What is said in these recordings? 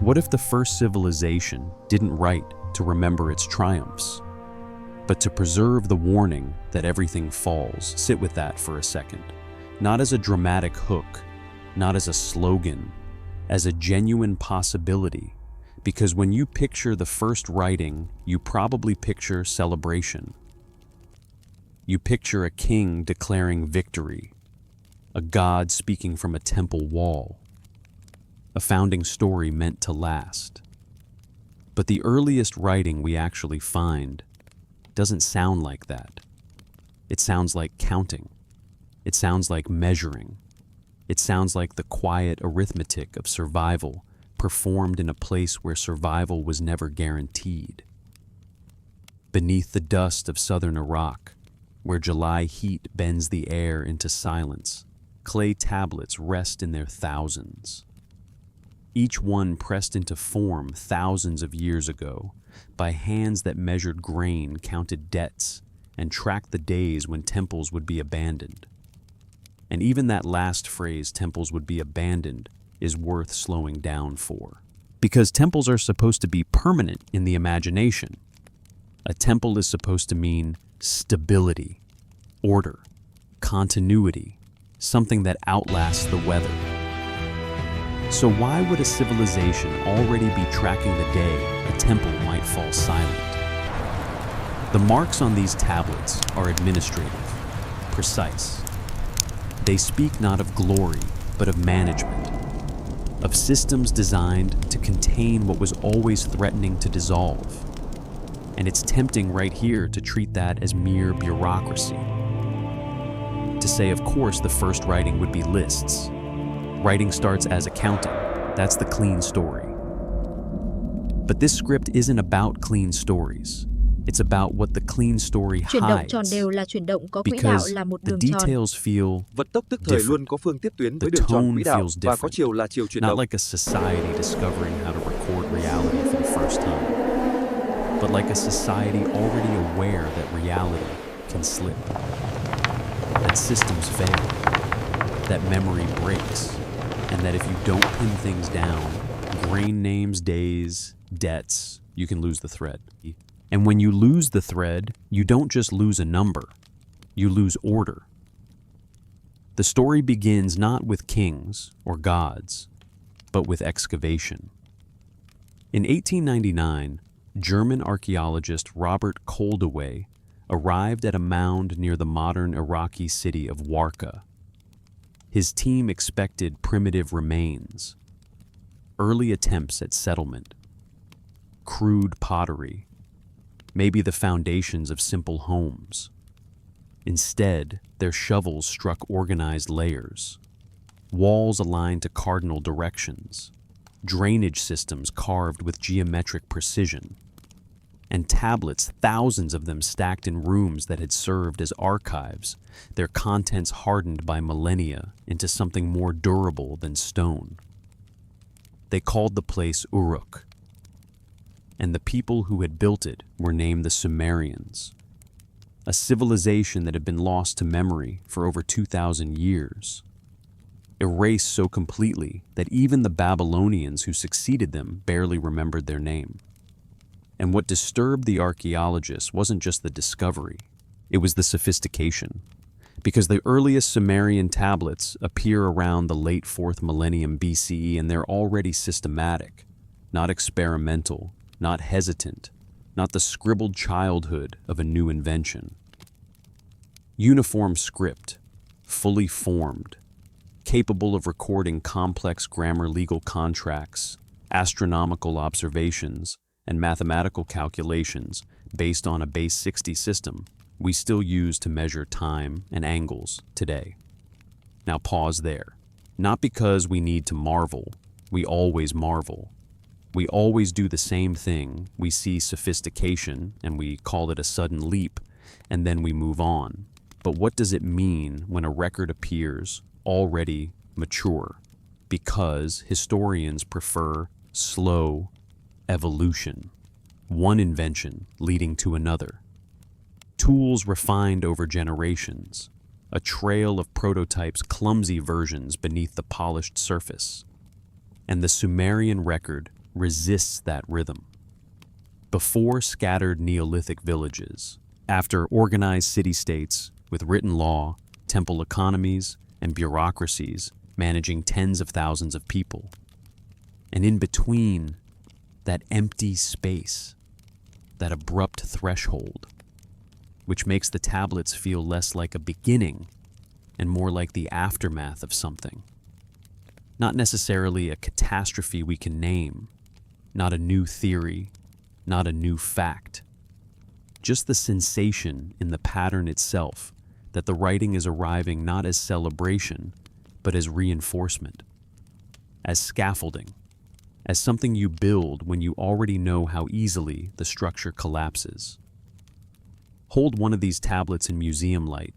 What if the first civilization didn't write to remember its triumphs, but to preserve the warning that everything falls? Sit with that for a second. Not as a dramatic hook, not as a slogan, as a genuine possibility. Because when you picture the first writing, you probably picture celebration. You picture a king declaring victory, a god speaking from a temple wall, a founding story meant to last. But the earliest writing we actually find doesn't sound like that. It sounds like counting. It sounds like measuring. It sounds like the quiet arithmetic of survival performed in a place where survival was never guaranteed. Beneath the dust of southern Iraq, where July heat bends the air into silence, clay tablets rest in their thousands. Each one pressed into form thousands of years ago by hands that measured grain, counted debts, and tracked the days when temples would be abandoned. And even that last phrase, temples would be abandoned, is worth slowing down for. Because temples are supposed to be permanent in the imagination. A temple is supposed to mean stability, order, continuity, something that outlasts the weather. So why would a civilization already be tracking the day a temple might fall silent? The marks on these tablets are administrative, precise. They speak not of glory, but of management, of systems designed to contain what was always threatening to dissolve. And it's tempting right here to treat that as mere bureaucracy. To say, of course, the first writing would be lists. Writing starts as accounting. That's the clean story. But this script isn't about clean stories. It's about what the clean story Chuyển động hides. tròn đều là chuyển động có quỹ đạo Because là một the đường tròn. details feel Vận tốc tức thời different. luôn có phương tiếp tuyến với The đường tròn tone quỹ đạo feels và có different. chiều là chiều chuyển Not động. like a society discovering how to record reality for the first time, but like a society already aware that reality can slip, that systems fail, that memory breaks, and that if you don't pin things down, grain names, days, debts, you can lose the thread. And when you lose the thread, you don't just lose a number, you lose order. The story begins not with kings or gods, but with excavation. In 1899, German archaeologist Robert Koldewey arrived at a mound near the modern Iraqi city of Warka. His team expected primitive remains, early attempts at settlement, crude pottery, maybe the foundations of simple homes. Instead, their shovels struck organized layers, walls aligned to cardinal directions, drainage systems carved with geometric precision, and tablets, thousands of them stacked in rooms that had served as archives, their contents hardened by millennia into something more durable than stone. They called the place Uruk, and the people who had built it were named the Sumerians, a civilization that had been lost to memory for over 2,000 years, erased so completely that even the Babylonians who succeeded them barely remembered their name. And what disturbed the archaeologists wasn't just the discovery, it was the sophistication. Because the earliest Sumerian tablets appear around the late 4th millennium BCE, and they're already systematic, not experimental, not hesitant, not the scribbled childhood of a new invention. Uniform script, fully formed, capable of recording complex grammar legal contracts, astronomical observations, and mathematical calculations based on a base 60 system we still use to measure time and angles today. Now pause there. Not because we need to marvel, we always marvel. We always do the same thing. We see sophistication and we call it a sudden leap, and then we move on. But what does it mean when a record appears already mature? Because historians prefer slow evolution, one invention leading to another. Tools refined over generations, a trail of prototypes, clumsy versions beneath the polished surface. And the Sumerian record resists that rhythm. Before scattered Neolithic villages, after organized city-states with written law, temple economies, and bureaucracies managing tens of thousands of people, and in between, that empty space, that abrupt threshold, which makes the tablets feel less like a beginning and more like the aftermath of something. Not necessarily a catastrophe we can name, not a new theory, not a new fact. Just the sensation in the pattern itself that the writing is arriving not as celebration, but as reinforcement, as scaffolding, as something you build when you already know how easily the structure collapses. Hold one of these tablets in museum light,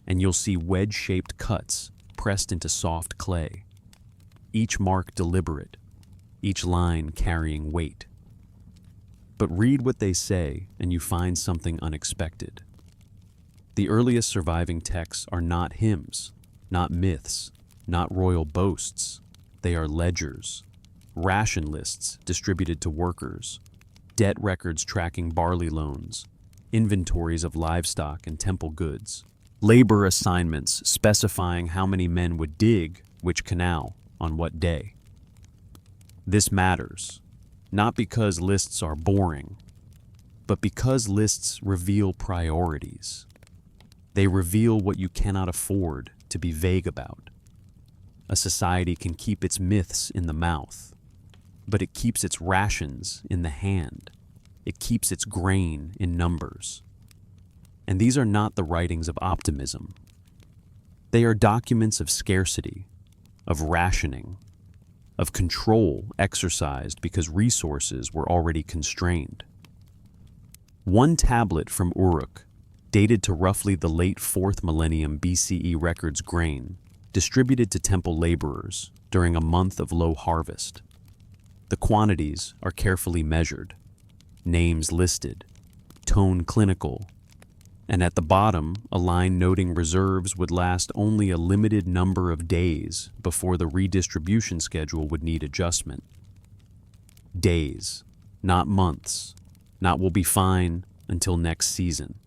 and you'll see wedge-shaped cuts pressed into soft clay, each mark deliberate, each line carrying weight. But read what they say, and you find something unexpected. The earliest surviving texts are not hymns, not myths, not royal boasts. They are ledgers, ration lists distributed to workers, debt records tracking barley loans, inventories of livestock and temple goods, labor assignments specifying how many men would dig which canal on what day. This matters, not because lists are boring, but because lists reveal priorities. They reveal what you cannot afford to be vague about. A society can keep its myths in the mouth, but it keeps its rations in the hand. It keeps its grain in numbers. And these are not the writings of optimism. They are documents of scarcity, of rationing, of control exercised because resources were already constrained. One tablet from Uruk, dated to roughly the late 4th millennium BCE, records grain distributed to temple laborers during a month of low harvest. The quantities are carefully measured, names listed, tone clinical, and at the bottom, a line noting reserves would last only a limited number of days before the redistribution schedule would need adjustment. Days, not months, not will be fine until next season.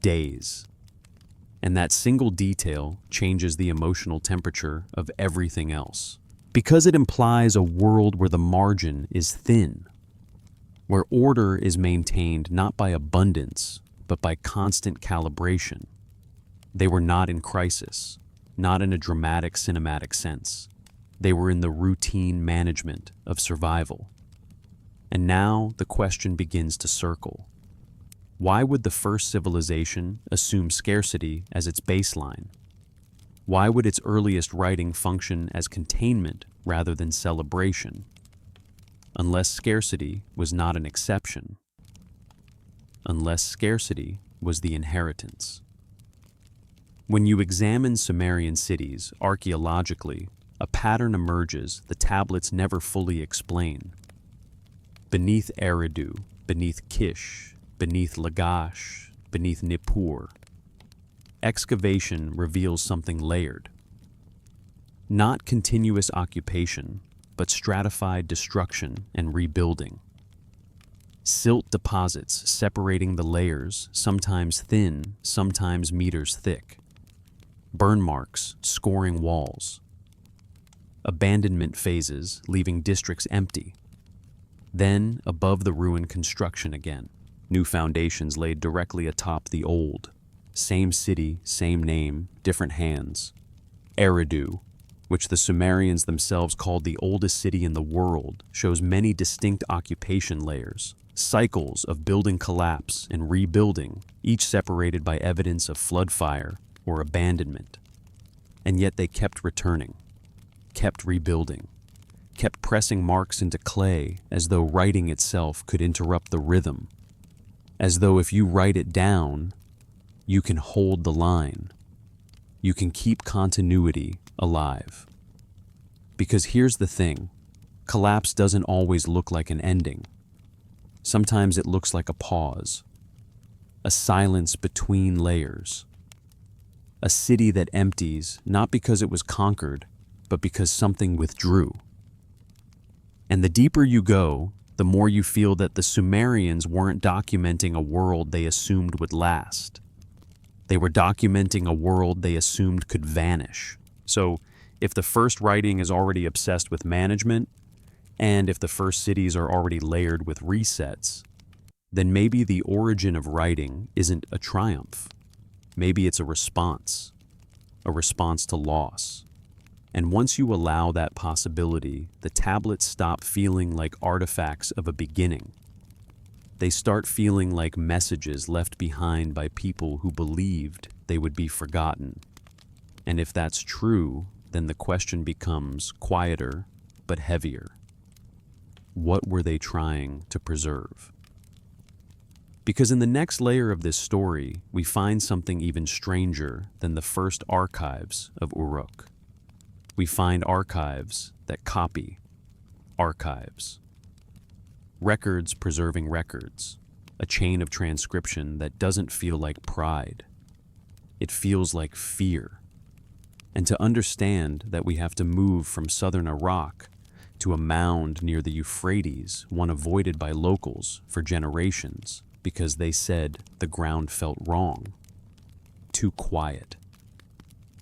Days. And that single detail changes the emotional temperature of everything else, because it implies a world where the margin is thin, where order is maintained not by abundance, but by constant calibration. They were not in crisis, not in a dramatic cinematic sense. They were in the routine management of survival. And now the question begins to circle. Why would the first civilization assume scarcity as its baseline? Why would its earliest writing function as containment rather than celebration? Unless scarcity was not an exception. Unless scarcity was the inheritance. When you examine Sumerian cities archaeologically, a pattern emerges the tablets never fully explain. Beneath Eridu, beneath Kish, beneath Lagash, beneath Nippur, excavation reveals something layered. Not continuous occupation, but stratified destruction and rebuilding. Silt deposits separating the layers, sometimes thin, sometimes meters thick. Burn marks scoring walls. Abandonment phases leaving districts empty. Then, above the ruin, construction again. New foundations laid directly atop the old. Same city, same name, different hands. Eridu, which the Sumerians themselves called the oldest city in the world, shows many distinct occupation layers, cycles of building collapse and rebuilding, each separated by evidence of flood fire or abandonment. And yet they kept returning, kept rebuilding, kept pressing marks into clay as though writing itself could interrupt the rhythm, as though if you write it down, you can hold the line. You can keep continuity alive. Because here's the thing, collapse doesn't always look like an ending. Sometimes it looks like a pause, a silence between layers, a city that empties not because it was conquered, but because something withdrew. And the deeper you go, the more you feel that the Sumerians weren't documenting a world they assumed would last. They were documenting a world they assumed could vanish. So, if the first writing is already obsessed with management, and if the first cities are already layered with resets, then maybe the origin of writing isn't a triumph. Maybe it's a response to loss. And once you allow that possibility, the tablets stop feeling like artifacts of a beginning. They start feeling like messages left behind by people who believed they would be forgotten. And if that's true, then the question becomes quieter but heavier. What were they trying to preserve? Because in the next layer of this story, we find something even stranger than the first archives of Uruk. We find archives that copy archives. Records preserving records, a chain of transcription that doesn't feel like pride. It feels like fear. And to understand that we have to move from southern Iraq to a mound near the Euphrates, one avoided by locals for generations because they said the ground felt wrong, too quiet,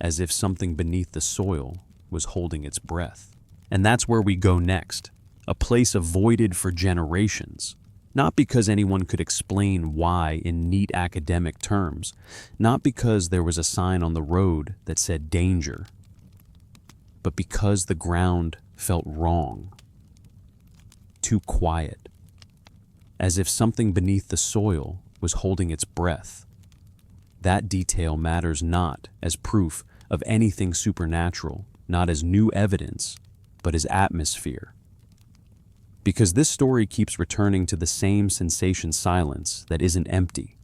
as if something beneath the soil was holding its breath. And that's where we go next, a place avoided for generations, not because anyone could explain why in neat academic terms, not because there was a sign on the road that said danger, but because the ground felt wrong, too quiet, as if something beneath the soil was holding its breath. That detail matters not as proof of anything supernatural, not as new evidence, but as atmosphere. Because this story keeps returning to the same sensation silence that isn't empty,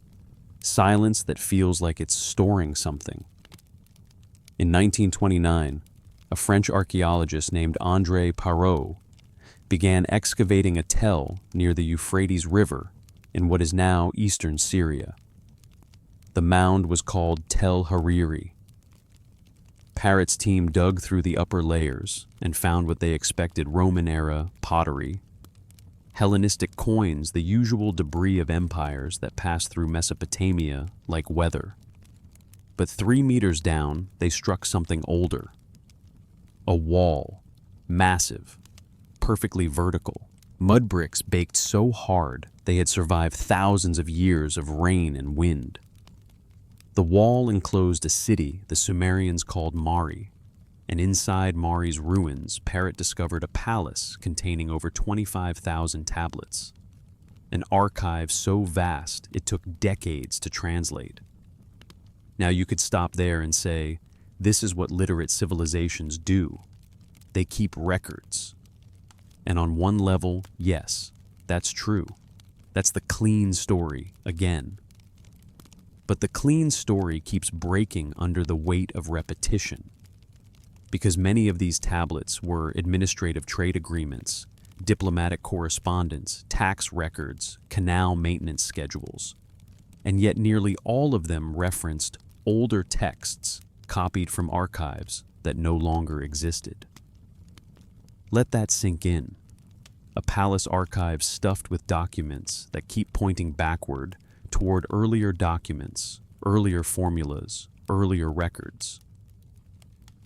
silence that feels like it's storing something. In 1929, a French archaeologist named André Parrot began excavating a tell near the Euphrates River in what is now eastern Syria. The mound was called Tel Hariri. Parrot's team dug through the upper layers and found what they expected: Roman-era pottery, Hellenistic coins, the usual debris of empires that passed through Mesopotamia like weather. But 3 meters down, they struck something older. A wall, massive, perfectly vertical. Mud bricks baked so hard they had survived thousands of years of rain and wind. The wall enclosed a city the Sumerians called Mari, and inside Mari's ruins, Parrot discovered a palace containing over 25,000 tablets, an archive so vast it took decades to translate. Now you could stop there and say, this is what literate civilizations do. They keep records. And on one level, yes, that's true. That's the clean story again. But the clean story keeps breaking under the weight of repetition, because many of these tablets were administrative trade agreements, diplomatic correspondence, tax records, canal maintenance schedules, and yet nearly all of them referenced older texts copied from archives that no longer existed. Let that sink in. A palace archive stuffed with documents that keep pointing backward toward earlier documents, earlier formulas, earlier records.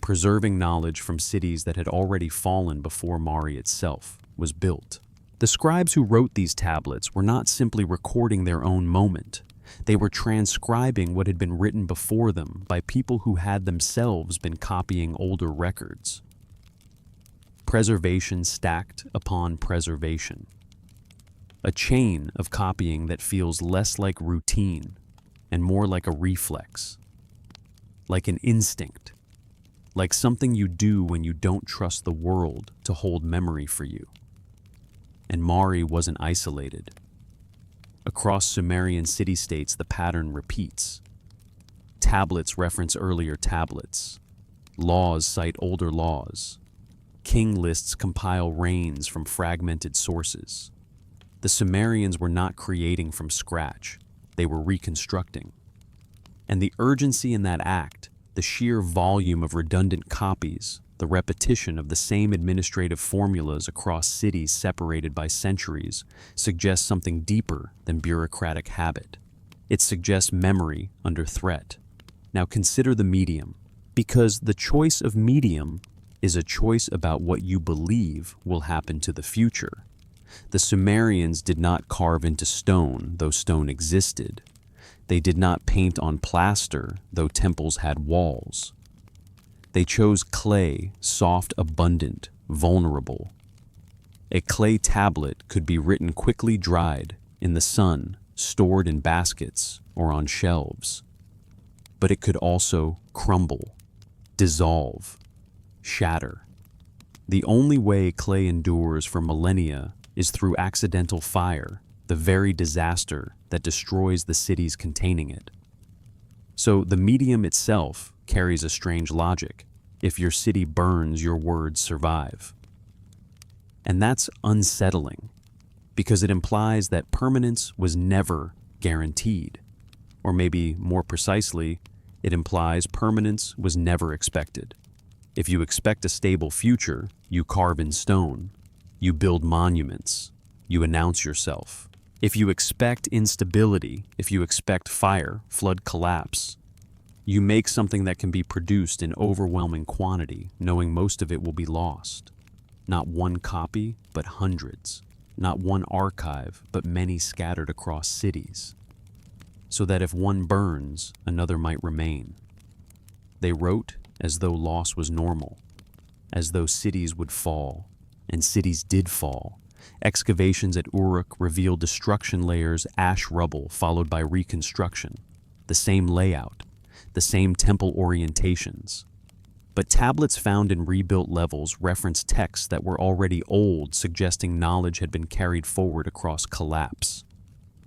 Preserving knowledge from cities that had already fallen before Mari itself was built. The scribes who wrote these tablets were not simply recording their own moment. They were transcribing what had been written before them by people who had themselves been copying older records. Preservation stacked upon preservation. A chain of copying that feels less like routine and more like a reflex, like an instinct, like something you do when you don't trust the world to hold memory for you. And Mari wasn't isolated. Across Sumerian city-states, the pattern repeats. Tablets reference earlier tablets. Laws cite older laws. King lists compile reigns from fragmented sources. The Sumerians were not creating from scratch. They were reconstructing. And the urgency in that act, the sheer volume of redundant copies, the repetition of the same administrative formulas across cities separated by centuries suggests something deeper than bureaucratic habit. It suggests memory under threat. Now consider the medium, because the choice of medium is a choice about what you believe will happen to the future. The Sumerians did not carve into stone, though stone existed. They did not paint on plaster, though temples had walls. They chose clay, soft, abundant, vulnerable. A clay tablet could be written quickly dried, in the sun, stored in baskets, or on shelves. But it could also crumble, dissolve, shatter. The only way clay endures for millennia is through accidental fire, the very disaster that destroys the cities containing it. So the medium itself carries a strange logic. If your city burns, your words survive. And that's unsettling, because it implies that permanence was never guaranteed. Or maybe more precisely, it implies permanence was never expected. If you expect a stable future, you carve in stone, you build monuments, you announce yourself. If you expect instability, if you expect fire, flood, collapse, you make something that can be produced in overwhelming quantity, knowing most of it will be lost. Not one copy, but hundreds. Not one archive, but many scattered across cities. So that if one burns, another might remain. They wrote as though loss was normal, as though cities would fall, and cities did fall. Excavations at Uruk revealed destruction layers, ash rubble, followed by reconstruction. The same layout, the same temple orientations. But tablets found in rebuilt levels reference texts that were already old, suggesting knowledge had been carried forward across collapse.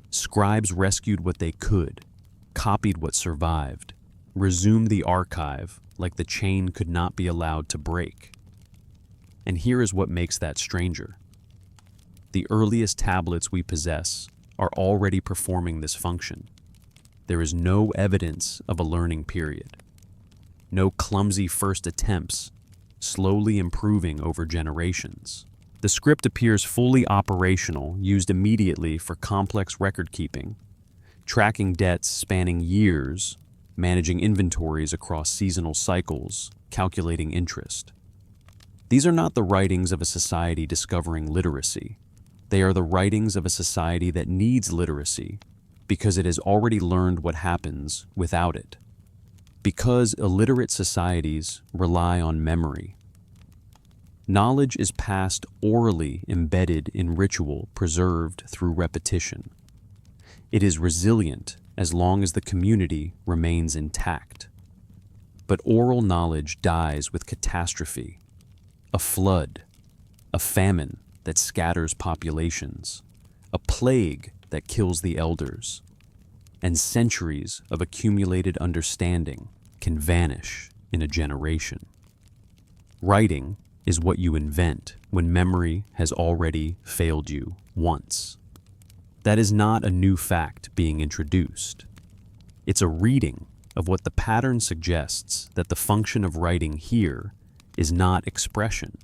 Scribes rescued what they could, copied what survived, resumed the archive like the chain could not be allowed to break. And here is what makes that stranger. The earliest tablets we possess are already performing this function. There is no evidence of a learning period. No clumsy first attempts, slowly improving over generations. The script appears fully operational, used immediately for complex record-keeping, tracking debts spanning years, managing inventories across seasonal cycles, calculating interest. These are not the writings of a society discovering literacy. They are the writings of a society that needs literacy because it has already learned what happens without it. Because illiterate societies rely on memory. Knowledge is passed orally, embedded in ritual, preserved through repetition. It is resilient as long as the community remains intact. But oral knowledge dies with catastrophe, a flood, a famine that scatters populations, a plague that kills the elders, and centuries of accumulated understanding can vanish in a generation. Writing is what you invent when memory has already failed you once. That is not a new fact being introduced. It's a reading of what the pattern suggests that the function of writing here is not expression,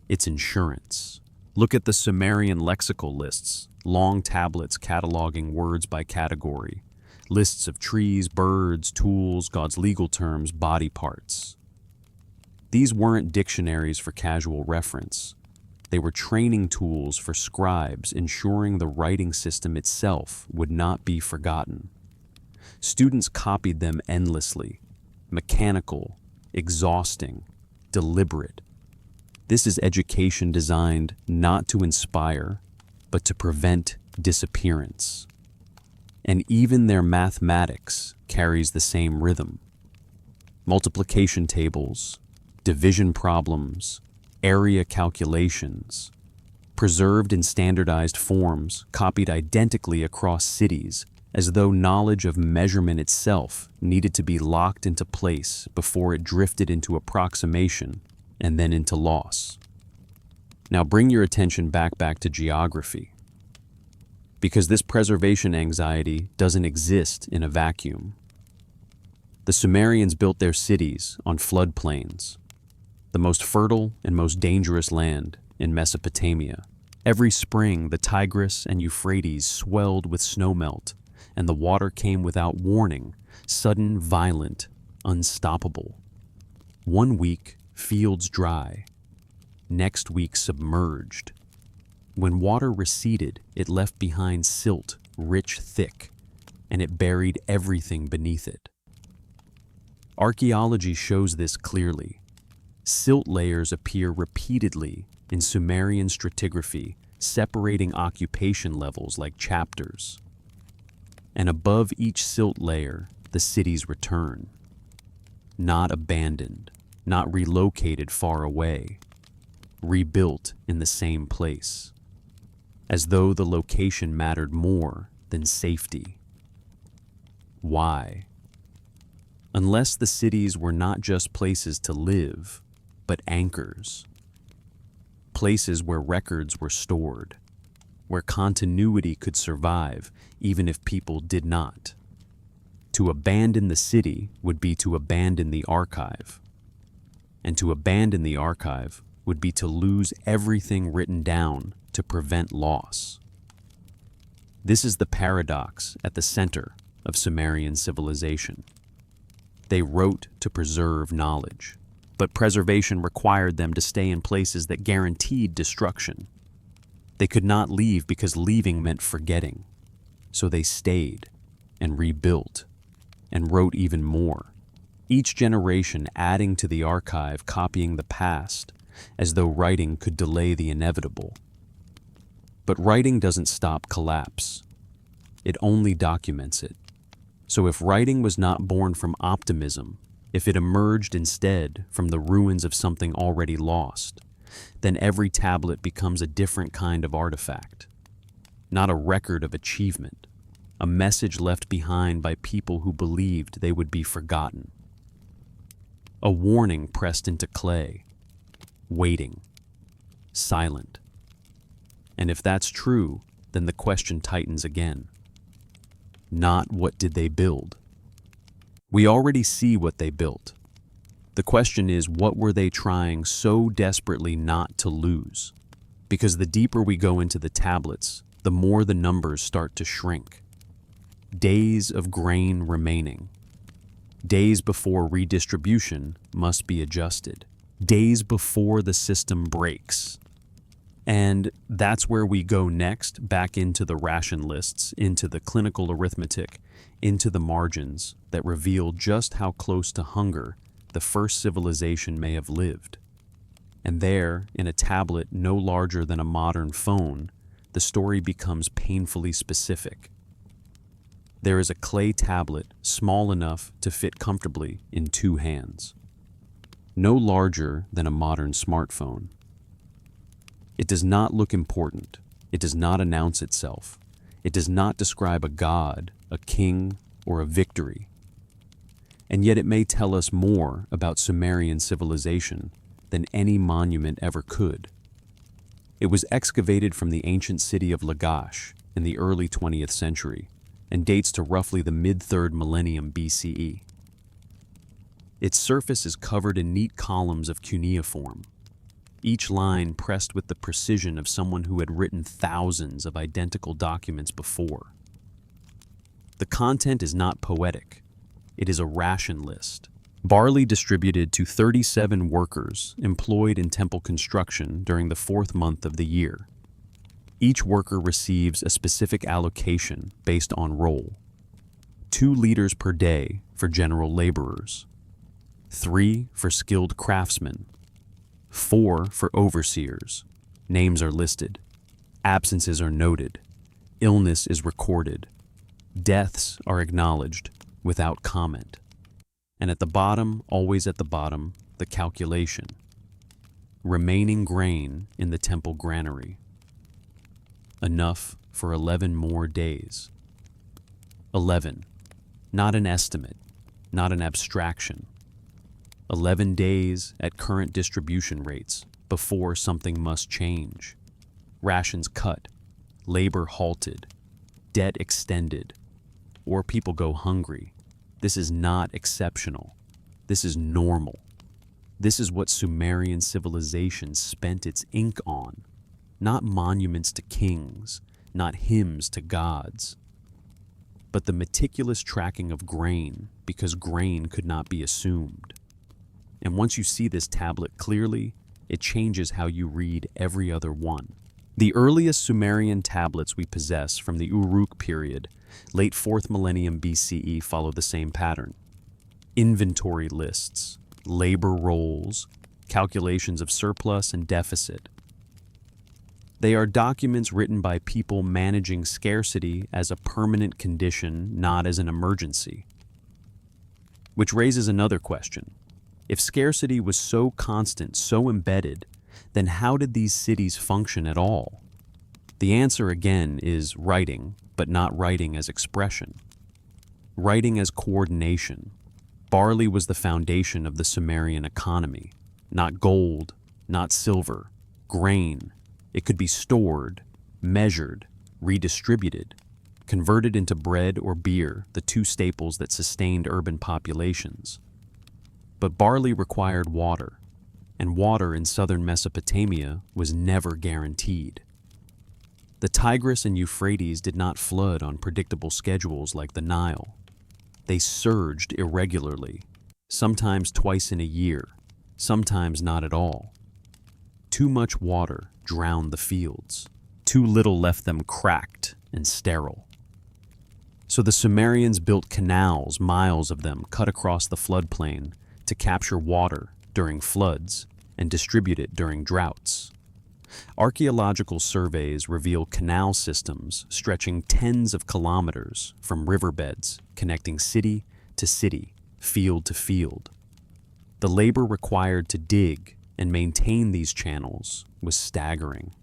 it's insurance. Look at the Sumerian lexical lists, long tablets cataloging words by category, lists of trees, birds, tools, God's legal terms, body parts. These weren't dictionaries for casual reference. They were training tools for scribes, ensuring the writing system itself would not be forgotten. Students copied them endlessly, mechanical, exhausting, deliberate. This is education designed not to inspire, but to prevent disappearance. And even their mathematics carries the same rhythm. Multiplication tables, division problems, area calculations, preserved in standardized forms, copied identically across cities, as though knowledge of measurement itself needed to be locked into place before it drifted into approximation and then into loss. Now bring your attention back to geography, because this preservation anxiety doesn't exist in a vacuum. The Sumerians built their cities on floodplains. the most fertile and most dangerous land in Mesopotamia. Every spring, the Tigris and Euphrates swelled with snowmelt, and the water came without warning, sudden, violent, unstoppable. One week, fields dry. Next week, submerged. When water receded, it left behind silt, rich, thick, and it buried everything beneath it. Archaeology shows this clearly. Silt layers appear repeatedly in Sumerian stratigraphy, separating occupation levels like chapters. And above each silt layer, the cities return. Not abandoned, not relocated far away, rebuilt in the same place, as though the location mattered more than safety. Why? Unless the cities were not just places to live, but anchors. Places where records were stored, where continuity could survive even if people did not. To abandon the city would be to abandon the archive. And to abandon the archive would be to lose everything written down to prevent loss. This is the paradox at the center of Sumerian civilization. They wrote to preserve knowledge, but preservation required them to stay in places that guaranteed destruction. They could not leave because leaving meant forgetting. So they stayed and rebuilt and wrote even more, each generation adding to the archive, copying the past, as though writing could delay the inevitable. But writing doesn't stop collapse. It only documents it. So if writing was not born from optimism, if it emerged instead from the ruins of something already lost, then every tablet becomes a different kind of artifact. Not a record of achievement, a message left behind by people who believed they would be forgotten. A warning pressed into clay, waiting, silent. And if that's true, then the question tightens again. Not what did they build? We already see what they built. The question is, what were they trying so desperately not to lose? Because the deeper we go into the tablets, the more the numbers start to shrink. Days of grain remaining. Days before redistribution must be adjusted. Days before the system breaks. And that's where we go next, back into the ration lists, into the clinical arithmetic, into the margins that reveal just how close to hunger the first civilization may have lived. And there, in a tablet no larger than a modern phone, the story becomes painfully specific. There is a clay tablet small enough to fit comfortably in 2 hands, no larger than a modern smartphone. It does not look important. It does not announce itself. It does not describe a god, a king, or a victory. And yet it may tell us more about Sumerian civilization than any monument ever could. It was excavated from the ancient city of Lagash in the early 20th century and dates to roughly the mid-3rd millennium BCE. Its surface is covered in neat columns of cuneiform, each line pressed with the precision of someone who had written thousands of identical documents before. The content is not poetic. It is a ration list. Barley distributed to 37 workers employed in temple construction during the 4th month of the year. Each worker receives a specific allocation based on role. 2 liters per day for general laborers, 3 for skilled craftsmen, 4 for overseers. Names are listed. Absences are noted. Illness is recorded. Deaths are acknowledged without comment. And at the bottom, always at the bottom, the calculation. Remaining grain in the temple granary. Enough for 11 more days. 11. Not an estimate, not an abstraction. 11 days at current distribution rates before something must change. Rations cut, labor halted, debt extended, or people go hungry. This is not exceptional. This is normal. This is what Sumerian civilization spent its ink on, not monuments to kings, not hymns to gods, but the meticulous tracking of grain, because grain could not be assumed. And once you see this tablet clearly, it changes how you read every other one. The earliest Sumerian tablets we possess from the Uruk period, late 4th millennium BCE, follow the same pattern. Inventory lists, labor rolls, calculations of surplus and deficit. They are documents written by people managing scarcity as a permanent condition, not as an emergency. Which raises another question. If scarcity was so constant, so embedded, then how did these cities function at all? The answer again is writing, but not writing as expression. Writing as coordination. Barley was the foundation of the Sumerian economy. Not gold, not silver, grain. It could be stored, measured, redistributed, converted into bread or beer, the two staples that sustained urban populations. But barley required water, and water in southern Mesopotamia was never guaranteed. The Tigris and Euphrates did not flood on predictable schedules like the Nile. They surged irregularly, sometimes twice in a year, sometimes not at all. Too much water drowned the fields. Too little left them cracked and sterile. So the Sumerians built canals, miles of them, cut across the floodplain to capture water during floods and distribute it during droughts. Archaeological surveys reveal canal systems stretching tens of kilometers from riverbeds connecting city to city, field to field. The labor required to dig and maintain these channels was staggering.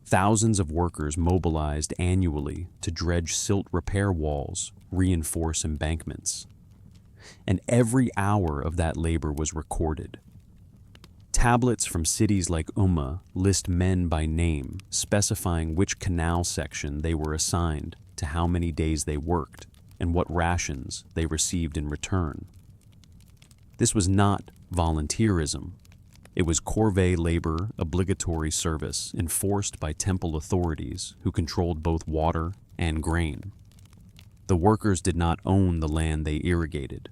Thousands of workers mobilized annually to dredge silt repair walls, reinforce embankments. And every hour of that labor was recorded. Tablets from cities like Umma list men by name, specifying which canal section they were assigned to how many days they worked and what rations they received in return. This was not volunteerism. It was corvée labor, obligatory service enforced by temple authorities who controlled both water and grain. The workers did not own the land they irrigated.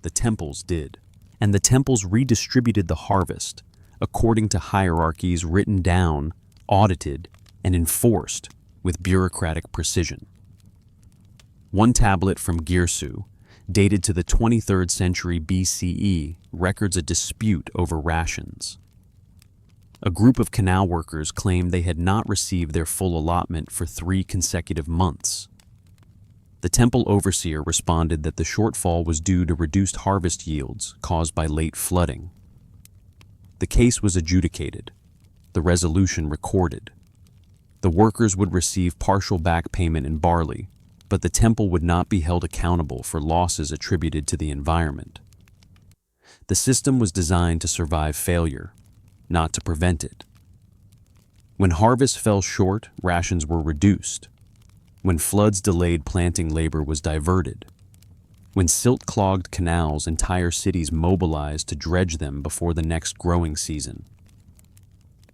The temples did. And the temples redistributed the harvest according to hierarchies written down, audited, and enforced with bureaucratic precision. One tablet from Girsu, dated to the 23rd century BCE, records a dispute over rations. A group of canal workers claimed they had not received their full allotment for 3 consecutive months. The temple overseer responded that the shortfall was due to reduced harvest yields caused by late flooding. The case was adjudicated, the resolution recorded. The workers would receive partial back payment in barley, but the temple would not be held accountable for losses attributed to the environment. The system was designed to survive failure, not to prevent it. When harvest fell short, rations were reduced. When floods delayed planting, labor was diverted. When silt clogged canals, entire cities mobilized to dredge them before the next growing season.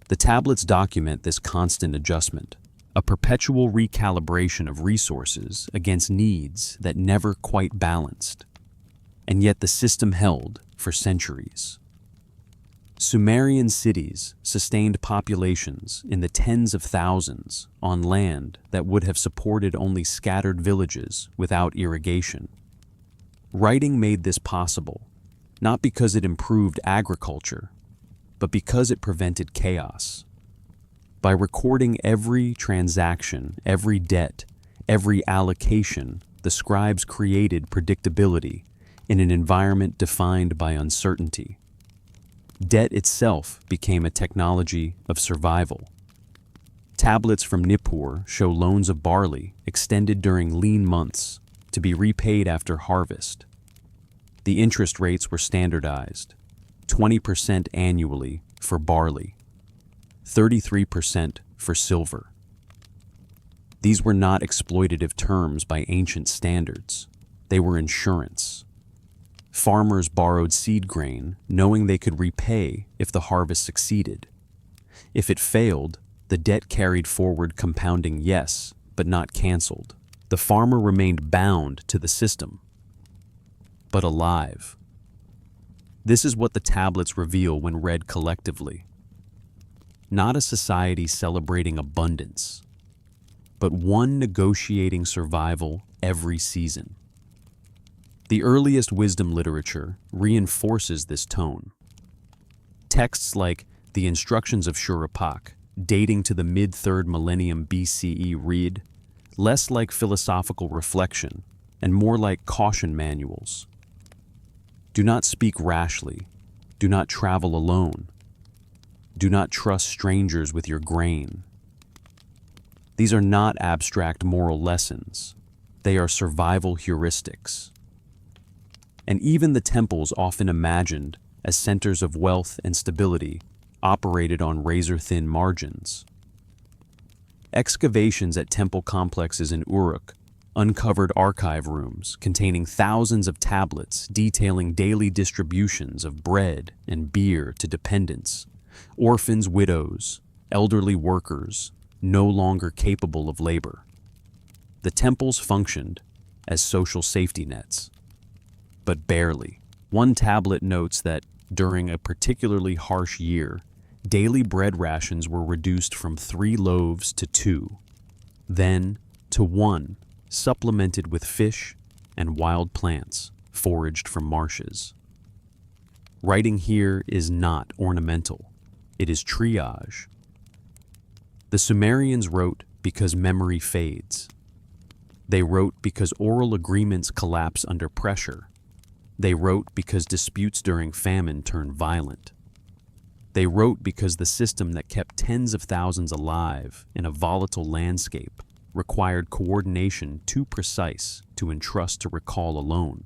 The tablets document this constant adjustment, a perpetual recalibration of resources against needs that never quite balanced. And yet the system held for centuries. Sumerian cities sustained populations in the tens of thousands on land that would have supported only scattered villages without irrigation. Writing made this possible, not because it improved agriculture, but because it prevented chaos. By recording every transaction, every debt, every allocation, the scribes created predictability in an environment defined by uncertainty. Debt itself became a technology of survival. Tablets from Nippur show loans of barley extended during lean months to be repaid after harvest. The interest rates were standardized, 20% annually for barley, 33% for silver. These were not exploitative terms by ancient standards. They were insurance. Farmers borrowed seed grain, knowing they could repay if the harvest succeeded. If it failed, the debt carried forward, compounding, yes, but not canceled. The farmer remained bound to the system, but alive. This is what the tablets reveal when read collectively. Not a society celebrating abundance, but one negotiating survival every season. The earliest wisdom literature reinforces this tone. Texts like the Instructions of Shuruppak, dating to the mid-3rd millennium BCE, read less like philosophical reflection and more like caution manuals. Do not speak rashly. Do not travel alone. Do not trust strangers with your grain. These are not abstract moral lessons. They are survival heuristics. And even the temples, often imagined as centers of wealth and stability, operated on razor-thin margins. Excavations at temple complexes in Uruk uncovered archive rooms containing thousands of tablets detailing daily distributions of bread and beer to dependents, orphans, widows, elderly workers, no longer capable of labor. The temples functioned as social safety nets, but barely. One tablet notes that during a particularly harsh year, daily bread rations were reduced from 3 loaves to 2, then to 1, supplemented with fish and wild plants foraged from marshes. Writing here is not ornamental, it is triage. The Sumerians wrote because memory fades. They wrote because oral agreements collapse under pressure. They wrote because disputes during famine turn violent. They wrote because the system that kept tens of thousands alive in a volatile landscape required coordination too precise to entrust to recall alone.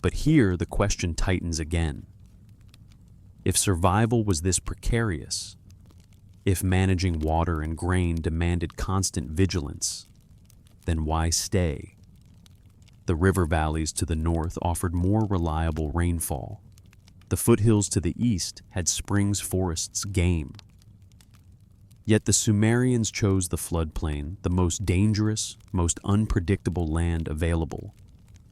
But here the question tightens again. If survival was this precarious, if managing water and grain demanded constant vigilance, then why stay? The river valleys to the north offered more reliable rainfall. The foothills to the east had springs, forests, game. Yet the Sumerians chose the floodplain, the most dangerous, most unpredictable land available,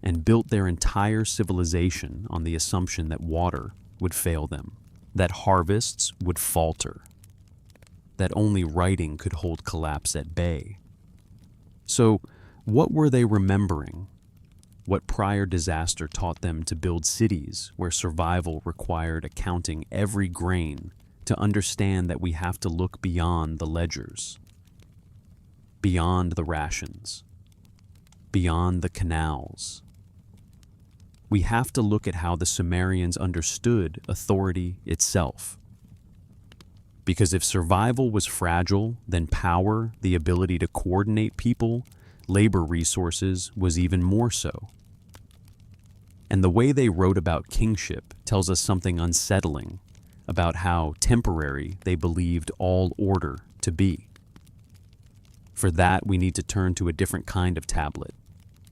and built their entire civilization on the assumption that water would fail them, that harvests would falter, that only writing could hold collapse at bay. So, what were they remembering? What prior disaster taught them to build cities where survival required accounting every grain to understand that we have to look beyond the ledgers, beyond the rations, beyond the canals? We have to look at how the Sumerians understood authority itself. Because if survival was fragile, then power, the ability to coordinate people, labor resources, was even more so. And the way they wrote about kingship tells us something unsettling about how temporary they believed all order to be. For that, we need to turn to a different kind of tablet,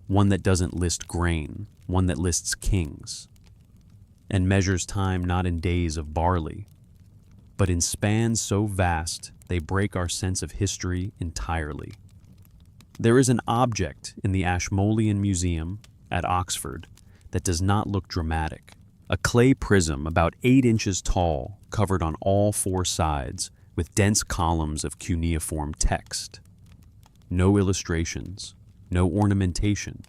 one that doesn't list grain, one that lists kings, and measures time not in days of barley, but in spans so vast they break our sense of history entirely. There is an object in the Ashmolean Museum at Oxford that does not look dramatic. A clay prism about 8 inches tall, covered on all 4 sides with dense columns of cuneiform text. No illustrations, no ornamentation,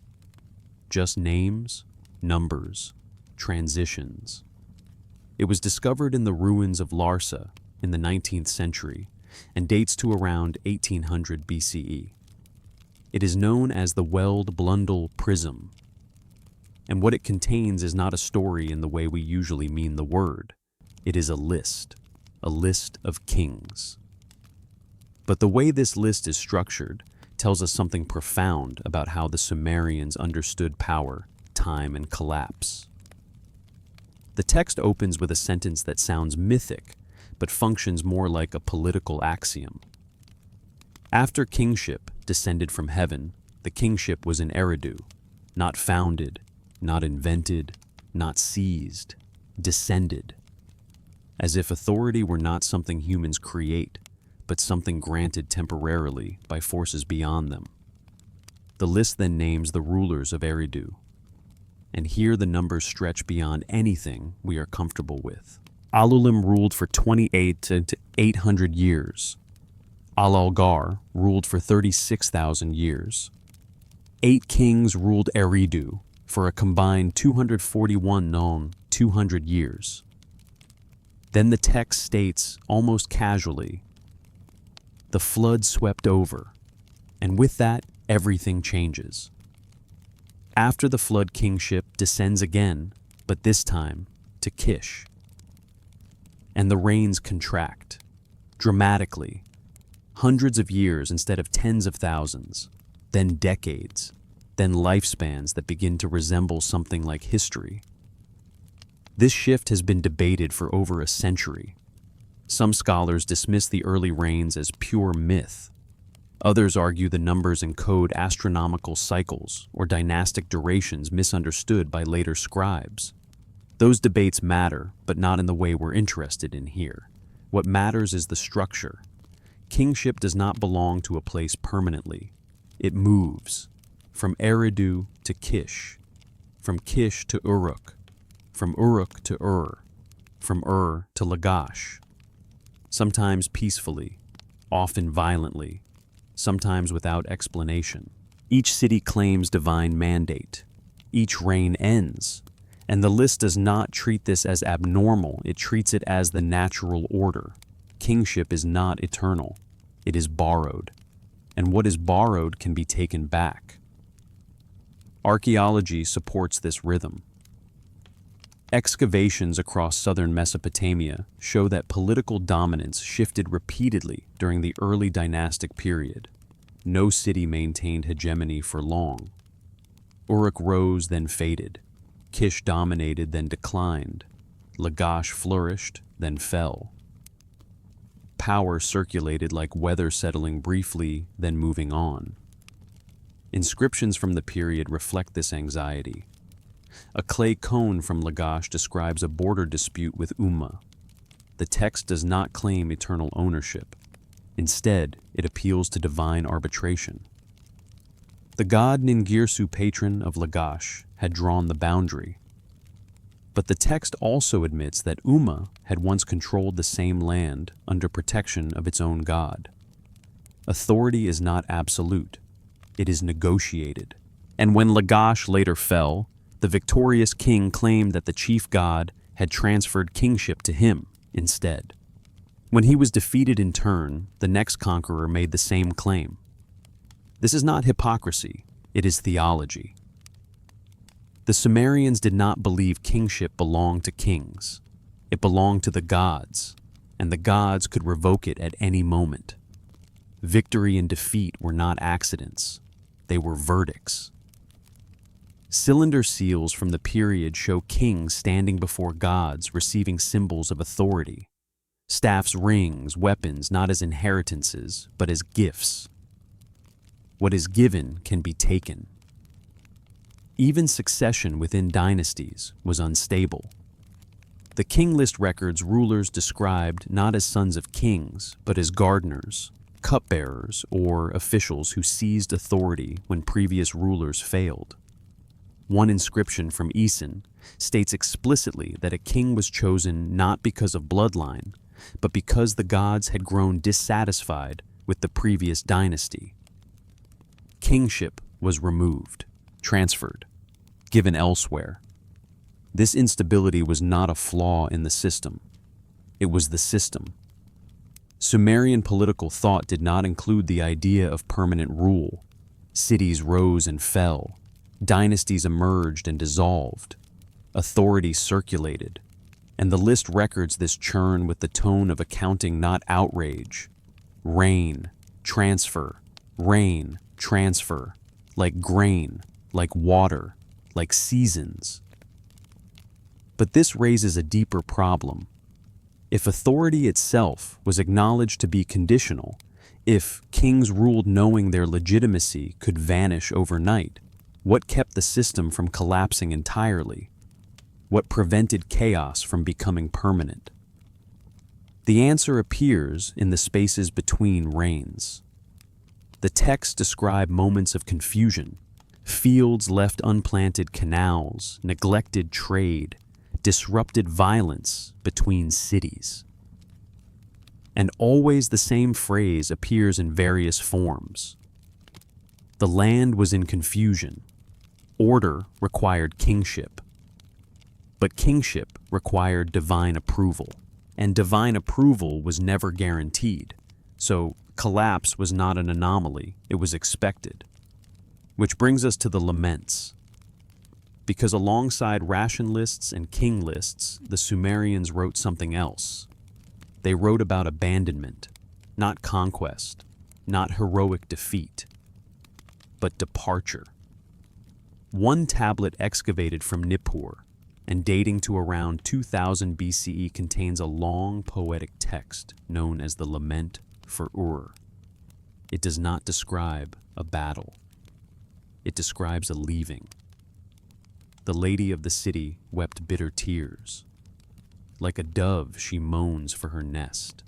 just names, numbers, transitions. It was discovered in the ruins of Larsa in the 19th century and dates to around 1800 BCE. It is known as the Weld-Blundell Prism, and what it contains is not a story in the way we usually mean the word. It is a list of kings. But the way this list is structured tells us something profound about how the Sumerians understood power, time, and collapse. The text opens with a sentence that sounds mythic, but functions more like a political axiom. After kingship descended from heaven, the kingship was in Eridu, not founded, not invented, not seized, descended. As if authority were not something humans create, but something granted temporarily by forces beyond them. The list then names the rulers of Eridu, and here the numbers stretch beyond anything we are comfortable with. Alulim ruled for 28 to 800 years. Al-Algar ruled for 36,000 years. 8 kings ruled Eridu for a combined 241 known 200 years. Then the text states, almost casually, the flood swept over, and with that, everything changes. After the flood, kingship descends again, but this time to Kish. And the reigns contract, dramatically, hundreds of years instead of tens of thousands, then decades, then lifespans that begin to resemble something like history. This shift has been debated for over a century. Some scholars dismiss the early reigns as pure myth. Others argue the numbers encode astronomical cycles or dynastic durations misunderstood by later scribes. Those debates matter, but not in the way we're interested in here. What matters is the structure. Kingship does not belong to a place permanently. It moves, from Eridu to Kish, from Kish to Uruk, from Uruk to from to Lagash. Sometimes peacefully, often violently, sometimes without explanation. Each city claims divine mandate. Each reign ends. And the list does not treat this as abnormal, it treats it as the natural order. Kingship is not eternal. It is borrowed. And what is borrowed can be taken back. Archaeology supports this rhythm. Excavations across southern Mesopotamia show that political dominance shifted repeatedly during the early dynastic period. No city maintained hegemony for long. Uruk rose, then faded. Kish dominated, then declined. Lagash flourished, then fell. Power circulated like weather, settling briefly, then moving on. Inscriptions from the period reflect this anxiety. A clay cone from Lagash describes a border dispute with Umma. The text does not claim eternal ownership. Instead, it appeals to divine arbitration. The god Ningirsu, patron of Lagash, had drawn the boundary. But the text also admits that Umma had once controlled the same land under protection of its own god. Authority is not absolute. It is negotiated. And when Lagash later fell, the victorious king claimed that the chief god had transferred kingship to him instead. When he was defeated in turn, the next conqueror made the same claim. This is not hypocrisy, it is theology. The Sumerians did not believe kingship belonged to kings. It belonged to the gods, and the gods could revoke it at any moment. Victory and defeat were not accidents, they were verdicts. Cylinder seals from the period show kings standing before gods receiving symbols of authority. Staffs, rings, weapons not as inheritances, but as gifts. What is given can be taken. Even succession within dynasties was unstable. The king list records rulers described not as sons of kings, but as gardeners, cupbearers, or officials who seized authority when previous rulers failed. One inscription from Eson states explicitly that a king was chosen not because of bloodline, but because the gods had grown dissatisfied with the previous dynasty. Kingship was removed, transferred, given elsewhere. This instability was not a flaw in the system. It was the system. Sumerian political thought did not include the idea of permanent rule. Cities rose and fell. Dynasties emerged and dissolved. Authority circulated. And the list records this churn with the tone of accounting, not outrage. Reign, transfer, reign, transfer, like grain, like water, like seasons. But this raises a deeper problem. If authority itself was acknowledged to be conditional, if kings ruled knowing their legitimacy could vanish overnight, What kept the system from collapsing entirely? What prevented chaos from becoming permanent? The answer appears in the spaces between reigns. The texts describe moments of confusion, fields left unplanted, canals, neglected trade, disrupted violence between cities. And always the same phrase appears in various forms. The land was in confusion. Order required kingship. But kingship required divine approval, and divine approval was never guaranteed. So collapse was not an anomaly, it was expected. Which brings us to the laments. Because alongside ration lists and king lists, the Sumerians wrote something else. They wrote about abandonment, not conquest, not heroic defeat, but departure. One tablet excavated from Nippur and dating to around 2000 BCE contains a long poetic text known as the Lament for Ur. It does not describe a battle. It describes a leaving. The lady of the city wept bitter tears. Like a dove, she moans for her nest.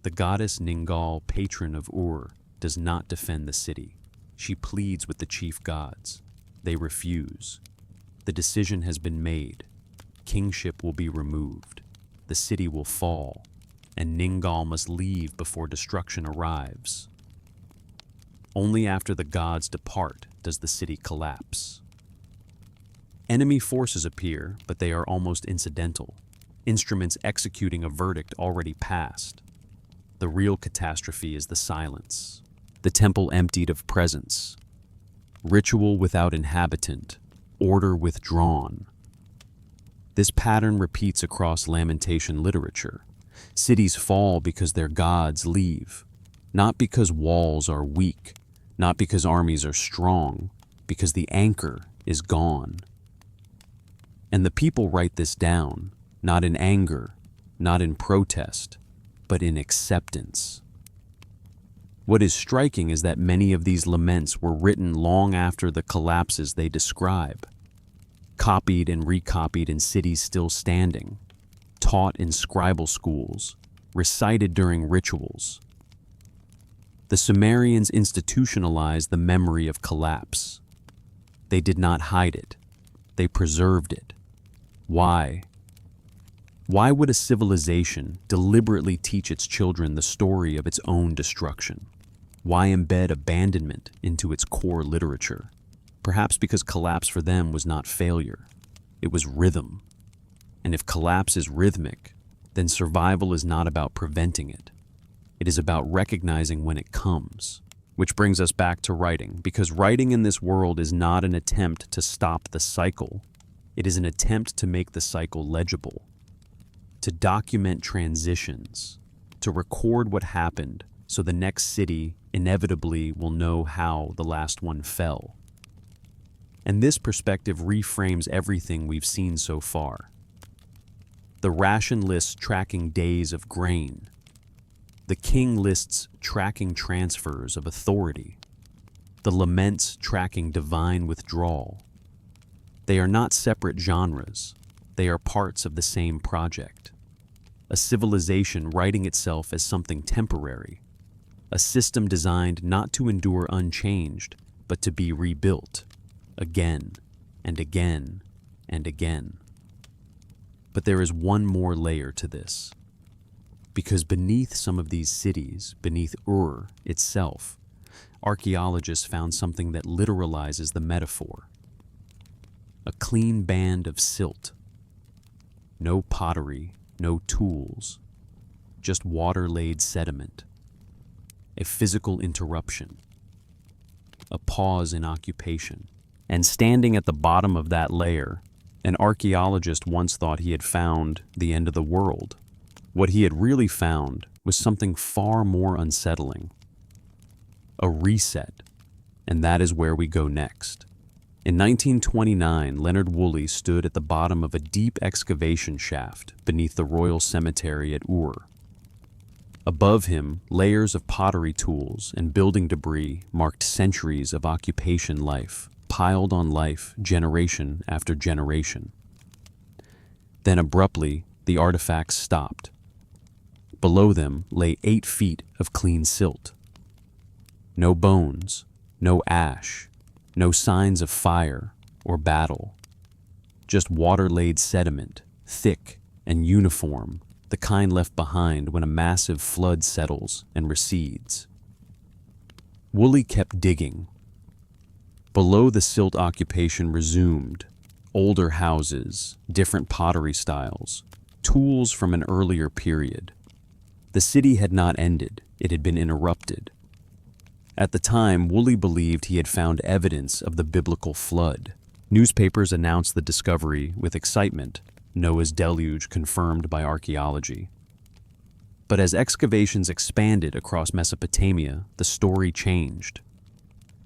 The goddess Ningal, patron of Ur, does not defend the city. She pleads with the chief gods. They refuse. The decision has been made. Kingship will be removed. The city will fall, and Ningal must leave before destruction arrives. Only after the gods depart does the city collapse. Enemy forces appear, but they are almost incidental. Instruments executing a verdict already passed. The real catastrophe is the silence. The temple emptied of presence. Ritual without inhabitant. Order withdrawn. This pattern repeats across lamentation literature. Cities fall because their gods leave, not because walls are weak, not because armies are strong, because the anchor is gone. And the people write this down, not in anger, not in protest, but in acceptance. What is striking is that many of these laments were written long after the collapses they describe, copied and recopied in cities still standing, taught in scribal schools, recited during rituals. The Sumerians institutionalized the memory of collapse. They did not hide it. They preserved it. Why? Why would a civilization deliberately teach its children the story of its own destruction? Why embed abandonment into its core literature? Perhaps because collapse for them was not failure. It was rhythm. And if collapse is rhythmic, then survival is not about preventing it. It is about recognizing when it comes. Which brings us back to writing, because writing in this world is not an attempt to stop the cycle. It is an attempt to make the cycle legible, to document transitions, to record what happened so the next city inevitably will know how the last one fell. And this perspective reframes everything we've seen so far. The ration lists tracking days of grain. The king lists tracking transfers of authority. The laments tracking divine withdrawal. They are not separate genres. They are parts of the same project. A civilization writing itself as something temporary. A system designed not to endure unchanged, but to be rebuilt. Again, and again, and again. But there is one more layer to this. Because beneath some of these cities, beneath Ur itself, archaeologists found something that literalizes the metaphor. A clean band of silt. No pottery, no tools, just water-laid sediment. A physical interruption. A pause in occupation. And standing at the bottom of that layer, an archaeologist once thought he had found the end of the world. What he had really found was something far more unsettling. A reset, and that is where we go next. In 1929, Leonard Woolley stood at the bottom of a deep excavation shaft beneath the Royal Cemetery at Ur. Above him, layers of pottery tools and building debris marked centuries of occupation life, piled on life generation after generation. Then abruptly, the artifacts stopped. Below them lay 8 feet of clean silt. No bones, no ash, no signs of fire or battle. Just water-laid sediment, thick and uniform, the kind left behind when a massive flood settles and recedes. Woolley kept digging. Below the silt occupation resumed, older houses, different pottery styles, tools from an earlier period. The city had not ended, it had been interrupted. At the time, Woolley believed he had found evidence of the biblical flood. Newspapers announced the discovery with excitement, Noah's deluge confirmed by archaeology. But as excavations expanded across Mesopotamia, the story changed.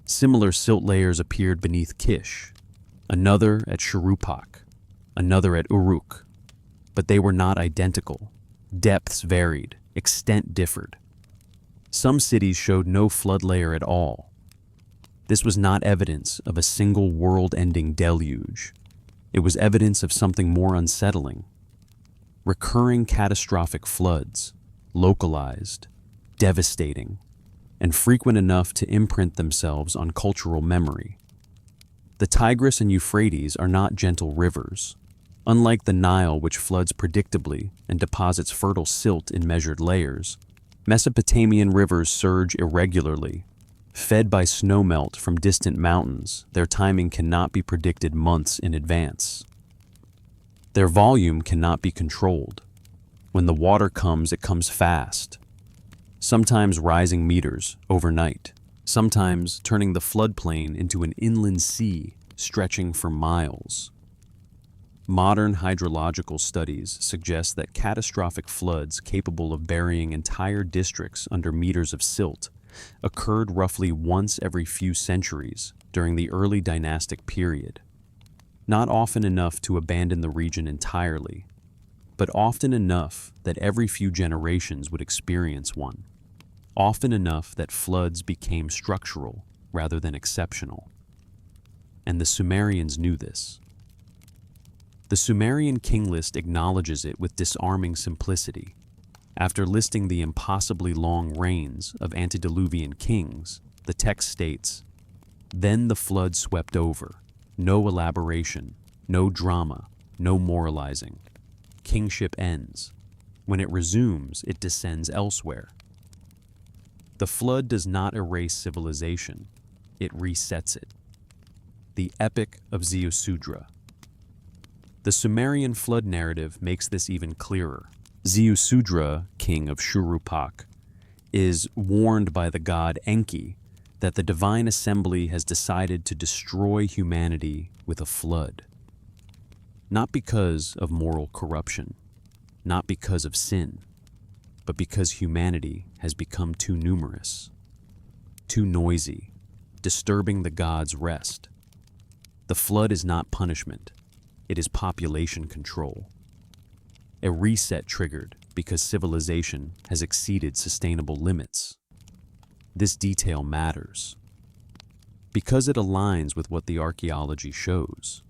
Similar silt layers appeared beneath Kish, another at Shuruppak, another at Uruk, but they were not identical. Depths varied, extent differed. Some cities showed no flood layer at all. This was not evidence of a single world-ending deluge. It was evidence of something more unsettling. Recurring catastrophic floods, localized, devastating, and frequent enough to imprint themselves on cultural memory. The Tigris and Euphrates are not gentle rivers. Unlike the Nile, which floods predictably and deposits fertile silt in measured layers, Mesopotamian rivers surge irregularly. Fed by snowmelt from distant mountains, their timing cannot be predicted months in advance. Their volume cannot be controlled. When the water comes, it comes fast, sometimes rising meters overnight, sometimes turning the floodplain into an inland sea stretching for miles. Modern hydrological studies suggest that catastrophic floods capable of burying entire districts under meters of silt occurred roughly once every few centuries during the early dynastic period. Not often enough to abandon the region entirely, but often enough that every few generations would experience one. Often enough that floods became structural rather than exceptional. And the Sumerians knew this. The Sumerian king list acknowledges it with disarming simplicity. After listing the impossibly long reigns of antediluvian kings, the text states, "Then the flood swept over. No elaboration, no drama, no moralizing. Kingship ends. When it resumes, it descends elsewhere." The flood does not erase civilization, it resets it. The Epic of Ziusudra. The Sumerian flood narrative makes this even clearer. Ziusudra, king of Shuruppak, is warned by the god Enki that the divine assembly has decided to destroy humanity with a flood. Not because of moral corruption, not because of sin, but because humanity has become too numerous, too noisy, disturbing the gods' rest. The flood is not punishment, it is population control. A reset triggered because civilization has exceeded sustainable limits. This detail matters because it aligns with what the archaeology shows.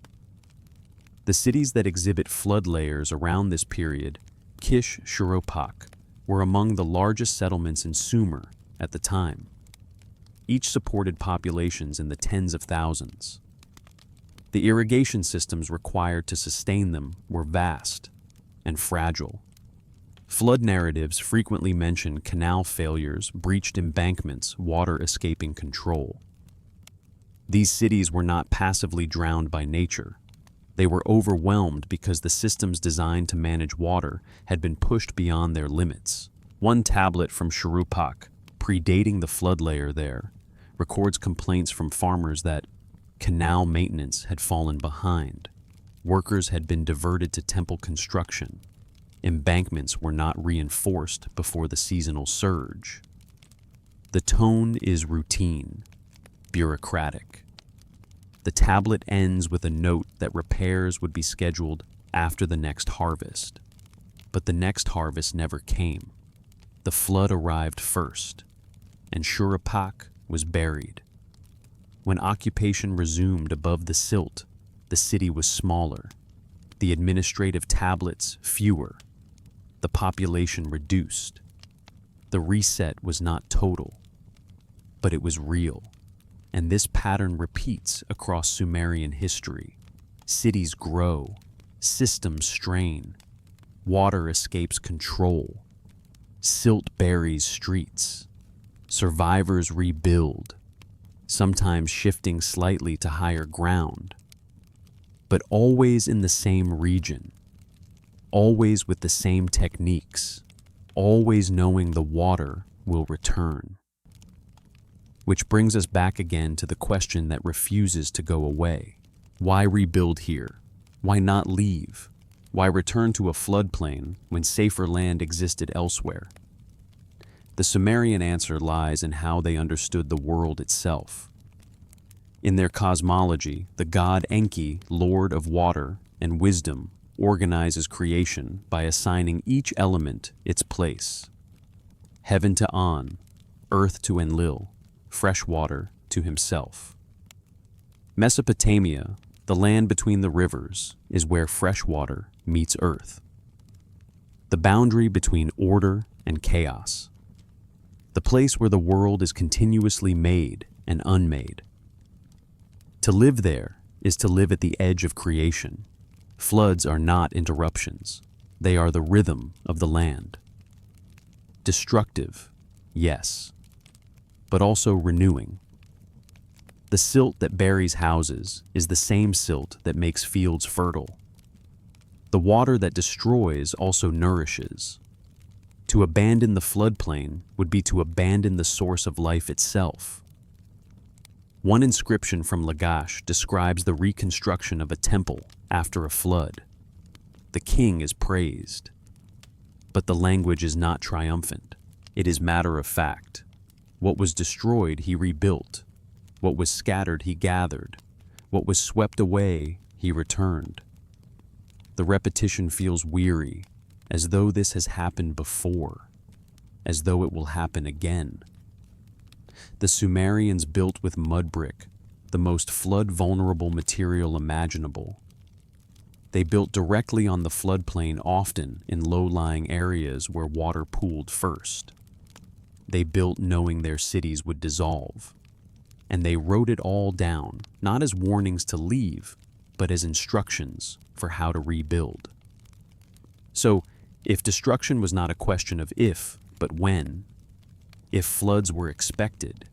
The cities that exhibit flood layers around this period, Kish, Shuruppak, were among the largest settlements in Sumer at the time. Each supported populations in the tens of thousands. The irrigation systems required to sustain them were vast and fragile. Flood narratives frequently mention canal failures, breached embankments, water escaping control. These cities were not passively drowned by nature. They were overwhelmed because the systems designed to manage water had been pushed beyond their limits. One tablet from Shuruppak, predating the flood layer there, records complaints from farmers that canal maintenance had fallen behind. Workers had been diverted to temple construction. Embankments were not reinforced before the seasonal surge. The tone is routine, bureaucratic. The tablet ends with a note that repairs would be scheduled after the next harvest. But the next harvest never came. The flood arrived first, and Shuruppak was buried. When occupation resumed above the silt, the city was smaller, the administrative tablets fewer, the population reduced. The reset was not total, but it was real. And this pattern repeats across Sumerian history. Cities grow, systems strain, water escapes control, silt buries streets, survivors rebuild, sometimes shifting slightly to higher ground, but always in the same region, always with the same techniques, always knowing the water will return. Which brings us back again to the question that refuses to go away. Why rebuild here? Why not leave? Why return to a floodplain when safer land existed elsewhere? The Sumerian answer lies in how they understood the world itself. In their cosmology, the god Enki, lord of water and wisdom, organizes creation by assigning each element its place. Heaven to An, earth to Enlil, fresh water to himself. Mesopotamia, the land between the rivers, is where fresh water meets earth. The boundary between order and chaos. The place where the world is continuously made and unmade. To live there is to live at the edge of creation. Floods are not interruptions. They are the rhythm of the land. Destructive, yes, but also renewing. The silt that buries houses is the same silt that makes fields fertile. The water that destroys also nourishes. To abandon the floodplain would be to abandon the source of life itself. One inscription from Lagash describes the reconstruction of a temple after a flood. The king is praised, but the language is not triumphant. It is matter of fact. What was destroyed, he rebuilt. What was scattered, he gathered. What was swept away, he returned. The repetition feels weary, as though this has happened before, as though it will happen again. The Sumerians built with mud brick, the most flood-vulnerable material imaginable. They built directly on the floodplain, often in low-lying areas where water pooled first. They built knowing their cities would dissolve. And they wrote it all down, not as warnings to leave, but as instructions for how to rebuild. So, if destruction was not a question of if, but when, if floods were expected,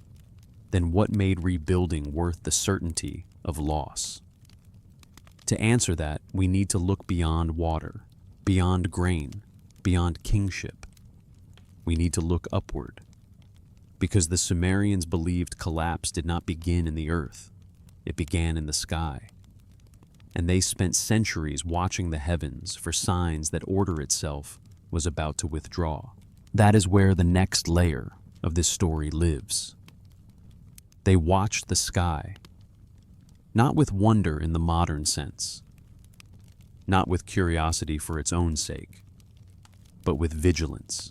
then what made rebuilding worth the certainty of loss? To answer that, we need to look beyond water, beyond grain, beyond kingship. We need to look upward. Because the Sumerians believed collapse did not begin in the earth, it began in the sky. And they spent centuries watching the heavens for signs that order itself was about to withdraw. That is where the next layer of this story lives. They watched the sky, not with wonder in the modern sense, not with curiosity for its own sake, but with vigilance.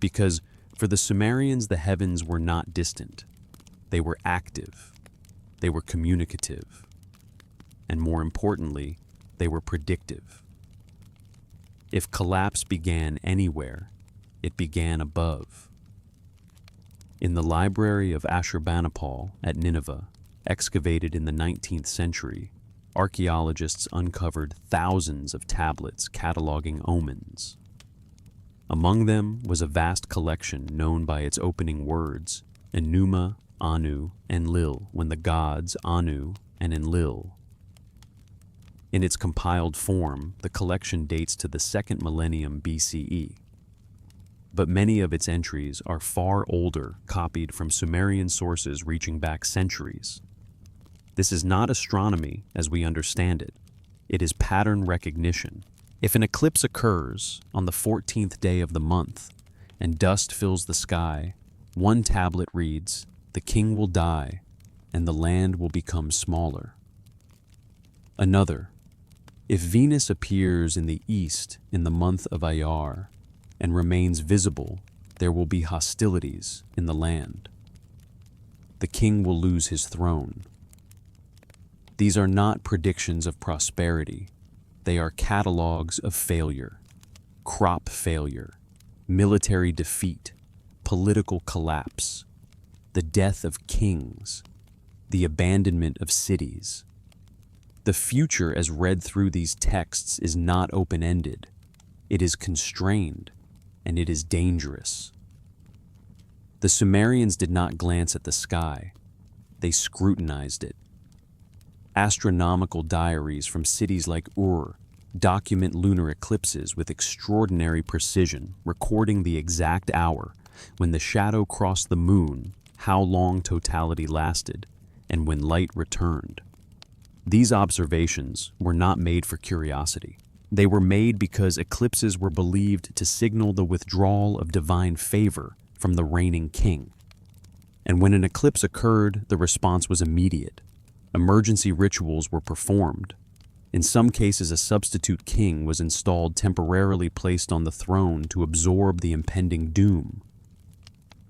Because for the Sumerians, the heavens were not distant. They were active. They were communicative. And more importantly, they were predictive. If collapse began anywhere, it began above. In the library of Ashurbanipal at Nineveh, excavated in the 19th century, archaeologists uncovered thousands of tablets cataloging omens. Among them was a vast collection known by its opening words, Enuma, Anu, Enlil, when the gods Anu and Enlil. In its compiled form, the collection dates to the 2nd millennium BCE. But many of its entries are far older, copied from Sumerian sources reaching back centuries. This is not astronomy as we understand it. It is pattern recognition. If an eclipse occurs on the 14th day of the month and dust fills the sky, one tablet reads, "The king will die and the land will become smaller." Another, "If Venus appears in the east in the month of Iyar and remains visible, there will be hostilities in the land." the king will lose his throne. These are not predictions of prosperity. They are catalogs of failure, crop failure, military defeat, political collapse, the death of kings, the abandonment of cities. The future as read through these texts is not open-ended. It is constrained, and it is dangerous. The Sumerians did not glance at the sky. They scrutinized it. Astronomical diaries from cities like Ur document lunar eclipses with extraordinary precision, recording the exact hour when the shadow crossed the moon, how long totality lasted, and when light returned. These observations were not made for curiosity. They were made because eclipses were believed to signal the withdrawal of divine favor from the reigning king. And when an eclipse occurred, the response was immediate. Emergency rituals were performed. In some cases, a substitute king was installed, temporarily placed on the throne to absorb the impending doom.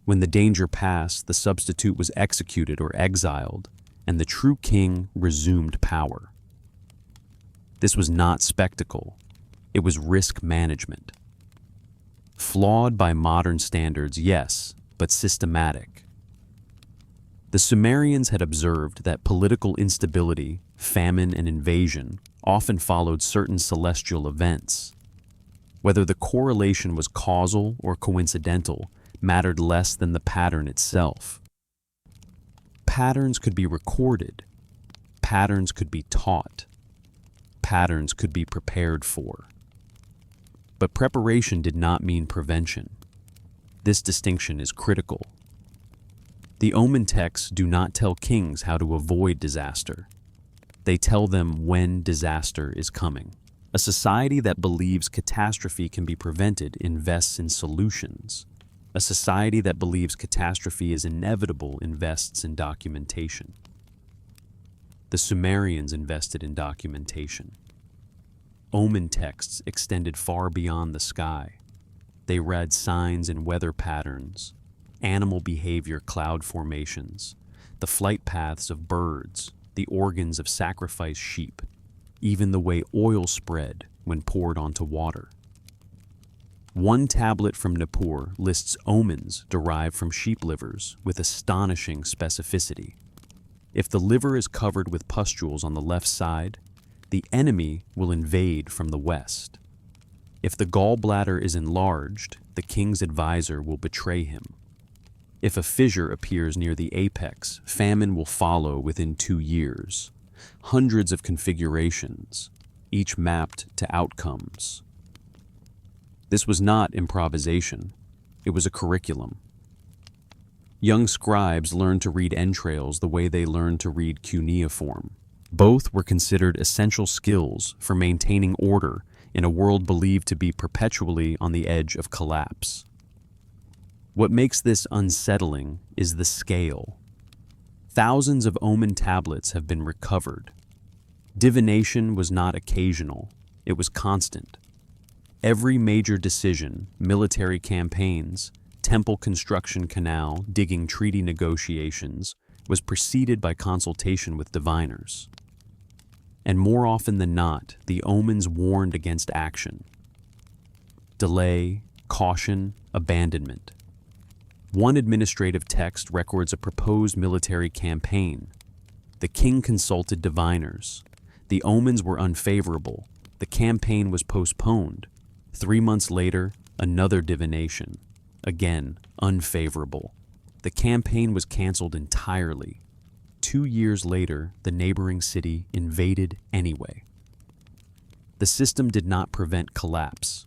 When the danger passed, the substitute was executed or exiled, and the true king resumed power. This was not spectacle. It was risk management. Flawed by modern standards, yes, but systematic. The Sumerians had observed that political instability, famine, and invasion often followed certain celestial events. Whether the correlation was causal or coincidental mattered less than the pattern itself. Patterns could be recorded. Patterns could be taught. Patterns could be prepared for. But preparation did not mean prevention. This distinction is critical. The omen texts do not tell kings how to avoid disaster. They tell them when disaster is coming. A society that believes catastrophe can be prevented invests in solutions. A society that believes catastrophe is inevitable invests in documentation. The Sumerians invested in documentation. Omen texts extended far beyond the sky. They read signs and weather patterns, animal behavior, cloud formations, the flight paths of birds, the organs of sacrificed sheep, even the way oil spread when poured onto water. One tablet from Nippur lists omens derived from sheep livers with astonishing specificity. If the liver is covered with pustules on the left side, the enemy will invade from the west. If the gallbladder is enlarged, the king's advisor will betray him. If a fissure appears near the apex, famine will follow within 2 years. Hundreds of configurations, each mapped to outcomes. This was not improvisation. It was a curriculum. Young scribes learned to read entrails the way they learned to read cuneiform. Both were considered essential skills for maintaining order in a world believed to be perpetually on the edge of collapse. What makes this unsettling is the scale. Thousands of omen tablets have been recovered. Divination was not occasional, it was constant. Every major decision, military campaigns, temple construction canal, digging treaty negotiations, was preceded by consultation with diviners. And more often than not, the omens warned against action. Delay, caution, abandonment. One administrative text records a proposed military campaign. The king consulted diviners. The omens were unfavorable. The campaign was postponed. 3 months later, another divination. Again, unfavorable. The campaign was canceled entirely. 2 years later, the neighboring city invaded anyway. The system did not prevent collapse.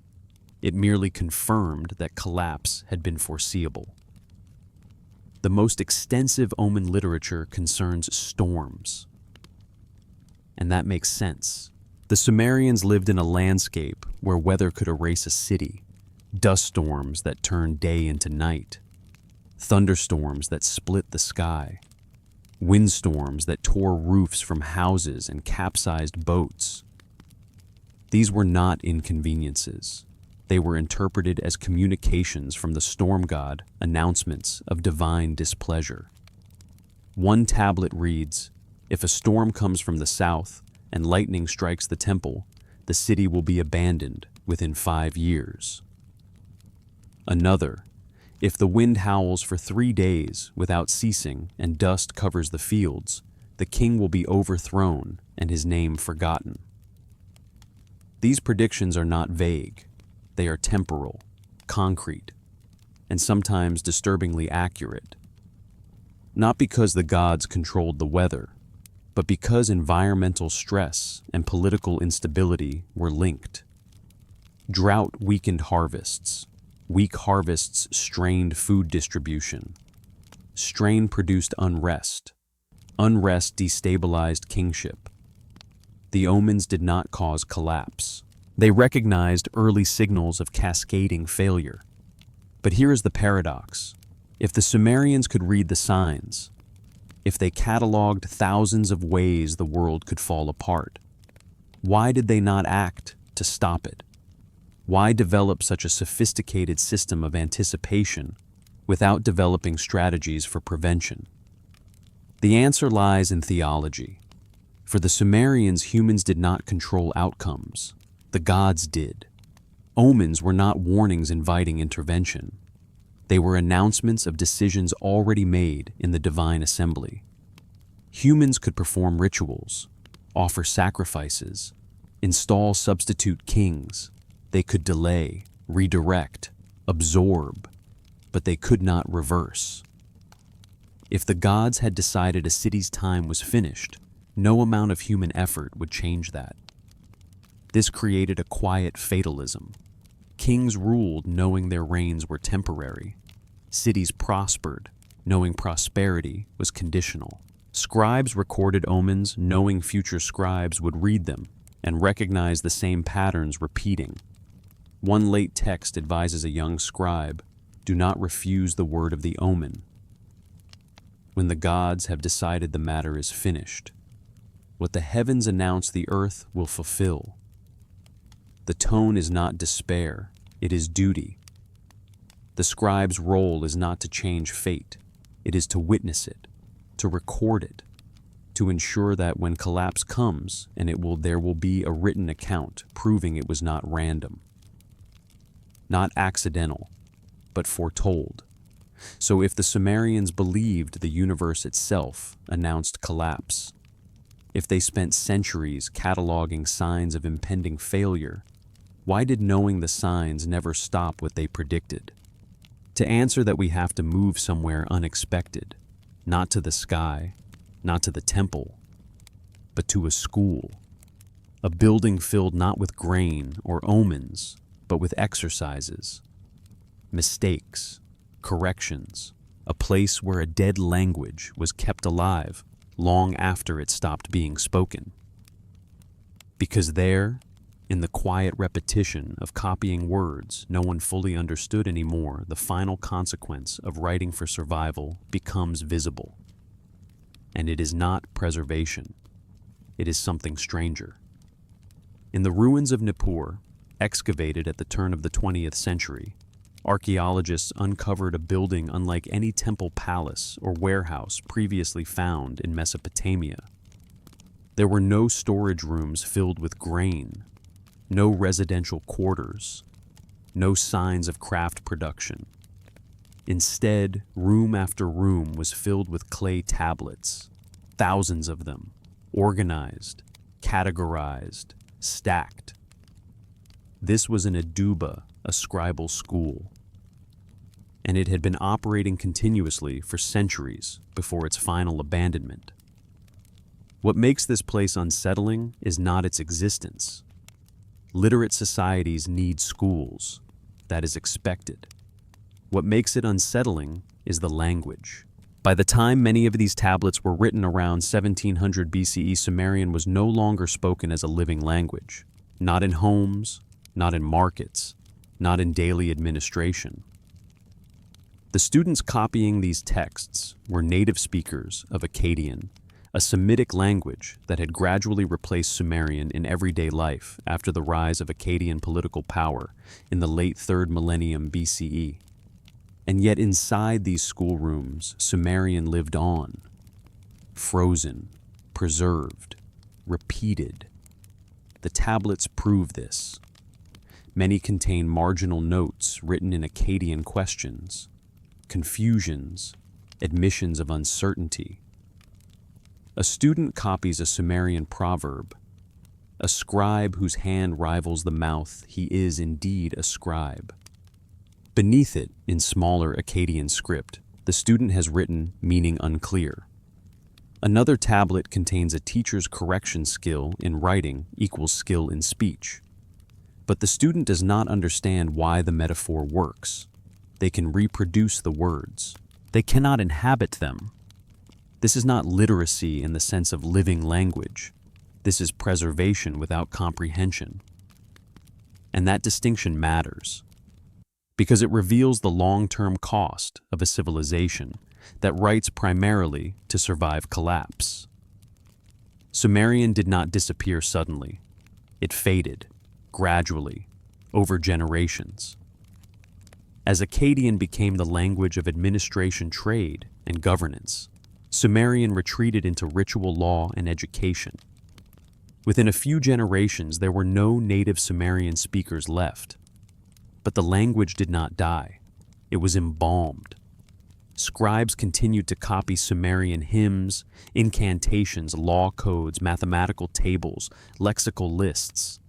It merely confirmed that collapse had been foreseeable. The most extensive omen literature concerns storms. And that makes sense. The Sumerians lived in a landscape where weather could erase a city. Dust storms that turned day into night. Thunderstorms that split the sky. Windstorms that tore roofs from houses and capsized boats. These were not inconveniences. They were interpreted as communications from the storm god, announcements of divine displeasure. One tablet reads, "If a storm comes from the south and lightning strikes the temple, the city will be abandoned within 5 years." Another, "If the wind howls for 3 days without ceasing and dust covers the fields, the king will be overthrown and his name forgotten." These predictions are not vague. They are temporal, concrete, and sometimes disturbingly accurate. Not because the gods controlled the weather, but because environmental stress and political instability were linked. Drought weakened harvests. Weak harvests strained food distribution. Strain produced unrest. Unrest destabilized kingship. The omens did not cause collapse. They recognized early signals of cascading failure. But here is the paradox. If the Sumerians could read the signs, if they cataloged thousands of ways the world could fall apart, why did they not act to stop it? Why develop such a sophisticated system of anticipation without developing strategies for prevention? The answer lies in theology. For the Sumerians, humans did not control outcomes. The gods did. Omens were not warnings inviting intervention. They were announcements of decisions already made in the divine assembly. Humans could perform rituals, offer sacrifices, install substitute kings. They could delay, redirect, absorb, but they could not reverse. If the gods had decided a city's time was finished, no amount of human effort would change that. This created a quiet fatalism. Kings ruled knowing their reigns were temporary. Cities prospered, knowing prosperity was conditional. Scribes recorded omens, knowing future scribes would read them and recognize the same patterns repeating. One late text advises a young scribe, "Do not refuse the word of the omen." When the gods have decided the matter is finished, what the heavens announce the earth will fulfill. The tone is not despair, it is duty. The scribe's role is not to change fate, it is to witness it, to record it, to ensure that when collapse comes, there will be a written account proving it was not random, not accidental, but foretold. So if the Sumerians believed the universe itself announced collapse, if they spent centuries cataloging signs of impending failure, why did knowing the signs never stop what they predicted? To answer that we have to move somewhere unexpected, not to the sky, not to the temple, but to a school, a building filled not with grain or omens, but with exercises, mistakes, corrections, a place where a dead language was kept alive long after it stopped being spoken. Because there, in the quiet repetition of copying words no one fully understood anymore, the final consequence of writing for survival becomes visible. And it is not preservation. It is something stranger. In the ruins of Nippur, excavated at the turn of the 20th century, archaeologists uncovered a building unlike any temple palace or warehouse previously found in Mesopotamia. There were no storage rooms filled with grain, no residential quarters, no signs of craft production. Instead, room after room was filled with clay tablets, thousands of them, organized, categorized, stacked. This was an aduba, a scribal school, and it had been operating continuously for centuries before its final abandonment. What makes this place unsettling is not its existence. Literate societies need schools. That is expected. What makes it unsettling is the language. By the time many of these tablets were written around 1700 BCE, Sumerian was no longer spoken as a living language. Not in homes, not in markets, not in daily administration. The students copying these texts were native speakers of Akkadian, a Semitic language that had gradually replaced Sumerian in everyday life after the rise of Akkadian political power in the late 3rd millennium BCE. And yet inside these schoolrooms, Sumerian lived on. frozen, preserved, repeated. The tablets prove this. Many contain marginal notes written in Akkadian questions, confusions, admissions of uncertainty. A student copies a Sumerian proverb. A scribe whose hand rivals the mouth, he is indeed a scribe. Beneath it, in smaller Akkadian script, the student has written meaning unclear. Another tablet contains a teacher's correction skill in writing equals skill in speech. But the student does not understand why the metaphor works. They can reproduce the words. They cannot inhabit them. This is not literacy in the sense of living language. This is preservation without comprehension. And that distinction matters, because it reveals the long-term cost of a civilization that writes primarily to survive collapse. Sumerian did not disappear suddenly. It faded, gradually, over generations. As Akkadian became the language of administration, trade, and governance, Sumerian retreated into ritual law and education. Within a few generations, there were no native Sumerian speakers left. But the language did not die. It was embalmed. Scribes continued to copy Sumerian hymns, incantations, law codes, mathematical tables, lexical lists.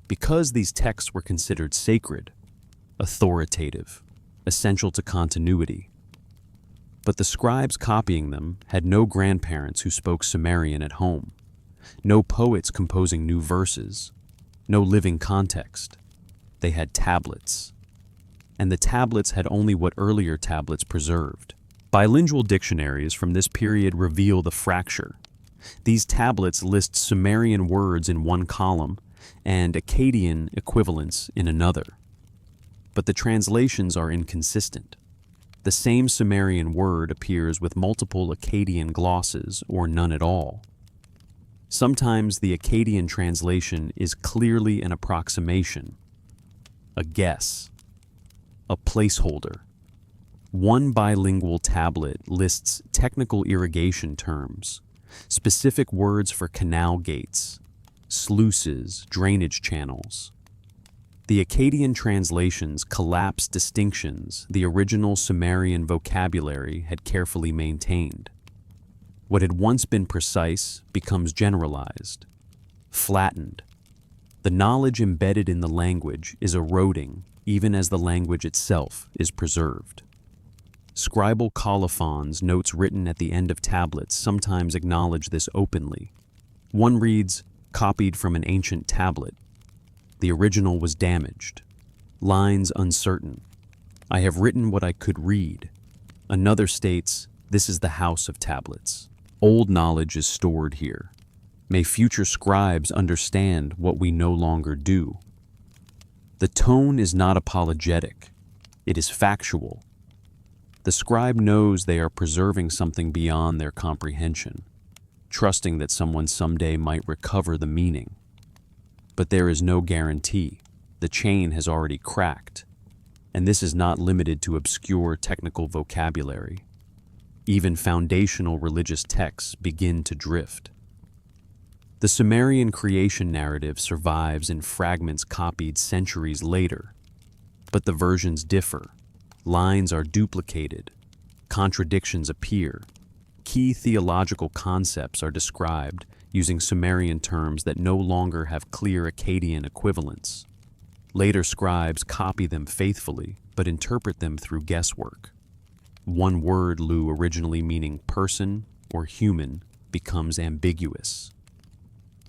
Because these texts were considered sacred, authoritative, essential to continuity. But the scribes copying them had no grandparents who spoke Sumerian at home. No poets composing new verses, no living context. They had tablets. And the tablets had only what earlier tablets preserved. Bilingual dictionaries from this period reveal the fracture. These tablets list Sumerian words in one column and Akkadian equivalents in another. But the translations are inconsistent. The same Sumerian word appears with multiple Akkadian glosses or none at all. Sometimes the Akkadian translation is clearly an approximation, a guess, a placeholder. One bilingual tablet lists technical irrigation terms, specific words for canal gates, sluices, drainage channels. The Akkadian translations collapse distinctions the original Sumerian vocabulary had carefully maintained. What had once been precise becomes generalized, flattened. The knowledge embedded in the language is eroding even as the language itself is preserved. Scribal colophons, notes written at the end of tablets, sometimes acknowledge this openly. One reads, copied from an ancient tablet. The original was damaged. Lines uncertain. I have written what I could read. Another states, this is the house of tablets. Old knowledge is stored here. May future scribes understand what we no longer do. The tone is not apologetic. It is factual. The scribe knows they are preserving something beyond their comprehension, trusting that someone someday might recover the meaning. But there is no guarantee. The chain has already cracked, and this is not limited to obscure technical vocabulary. Even foundational religious texts begin to drift. The Sumerian creation narrative survives in fragments copied centuries later, but the versions differ. Lines are duplicated, contradictions appear, key theological concepts are described using Sumerian terms that no longer have clear Akkadian equivalents. Later scribes copy them faithfully, but interpret them through guesswork. One word, lu, originally meaning person or human, becomes ambiguous.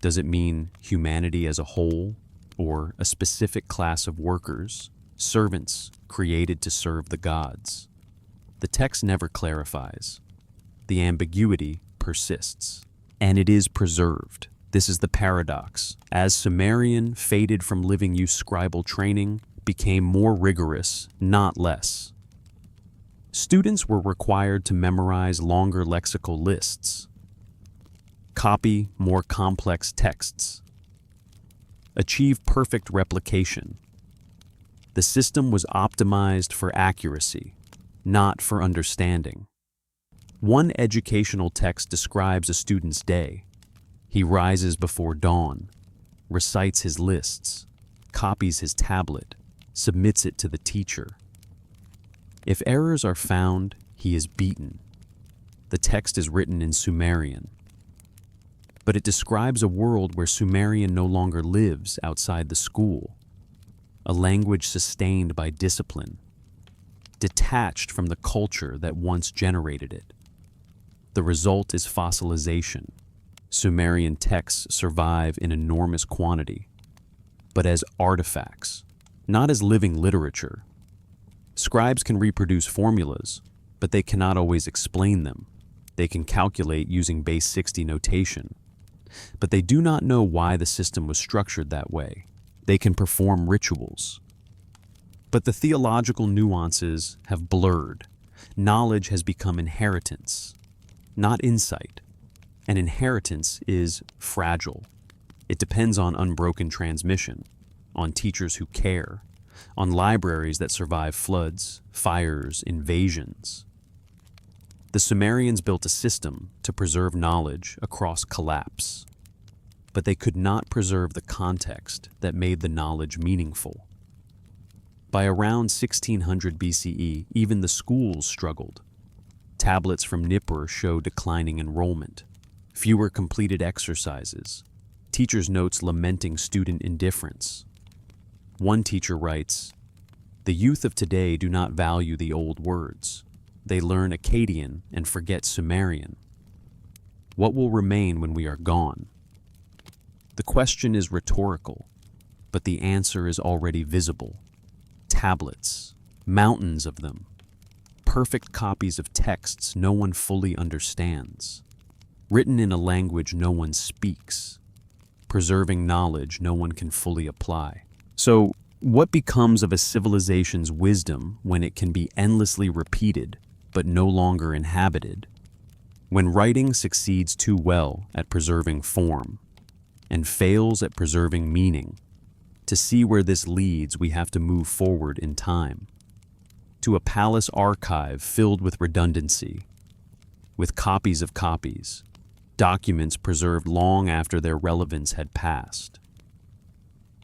Does it mean humanity as a whole, or a specific class of workers, servants created to serve the gods? The text never clarifies. The ambiguity persists, and it is preserved. This is the paradox. As Sumerian faded from living use, scribal training became more rigorous, not less. Students were required to memorize longer lexical lists, copy more complex texts, achieve perfect replication. The system was optimized for accuracy, not for understanding. One educational text describes a student's day. He rises before dawn, recites his lists, copies his tablet, submits it to the teacher. If errors are found, he is beaten. The text is written in Sumerian, but it describes a world where Sumerian no longer lives outside the school, a language sustained by discipline, detached from the culture that once generated it. The result is fossilization. Sumerian texts survive in enormous quantity, but as artifacts, not as living literature. Scribes can reproduce formulas, but they cannot always explain them. They can calculate using base 60 notation, but they do not know why the system was structured that way. They can perform rituals, but the theological nuances have blurred. Knowledge has become inheritance, not insight. And inheritance is fragile. It depends on unbroken transmission, on teachers who care, on libraries that survive floods, fires, invasions. The Sumerians built a system to preserve knowledge across collapse, but they could not preserve the context that made the knowledge meaningful. By around 1600 BCE, even the schools struggled. Tablets from Nippur show declining enrollment, fewer completed exercises, teachers' notes lamenting student indifference. One teacher writes, "The youth of today do not value the old words. They learn Akkadian and forget Sumerian. What will remain when we are gone?" The question is rhetorical, but the answer is already visible. Tablets, mountains of them, perfect copies of texts no one fully understands, written in a language no one speaks, preserving knowledge no one can fully apply. So, what becomes of a civilization's wisdom when it can be endlessly repeated but no longer inhabited? When writing succeeds too well at preserving form and fails at preserving meaning, to see where this leads, we have to move forward in time, to a palace archive filled with redundancy, with copies of copies, documents preserved long after their relevance had passed,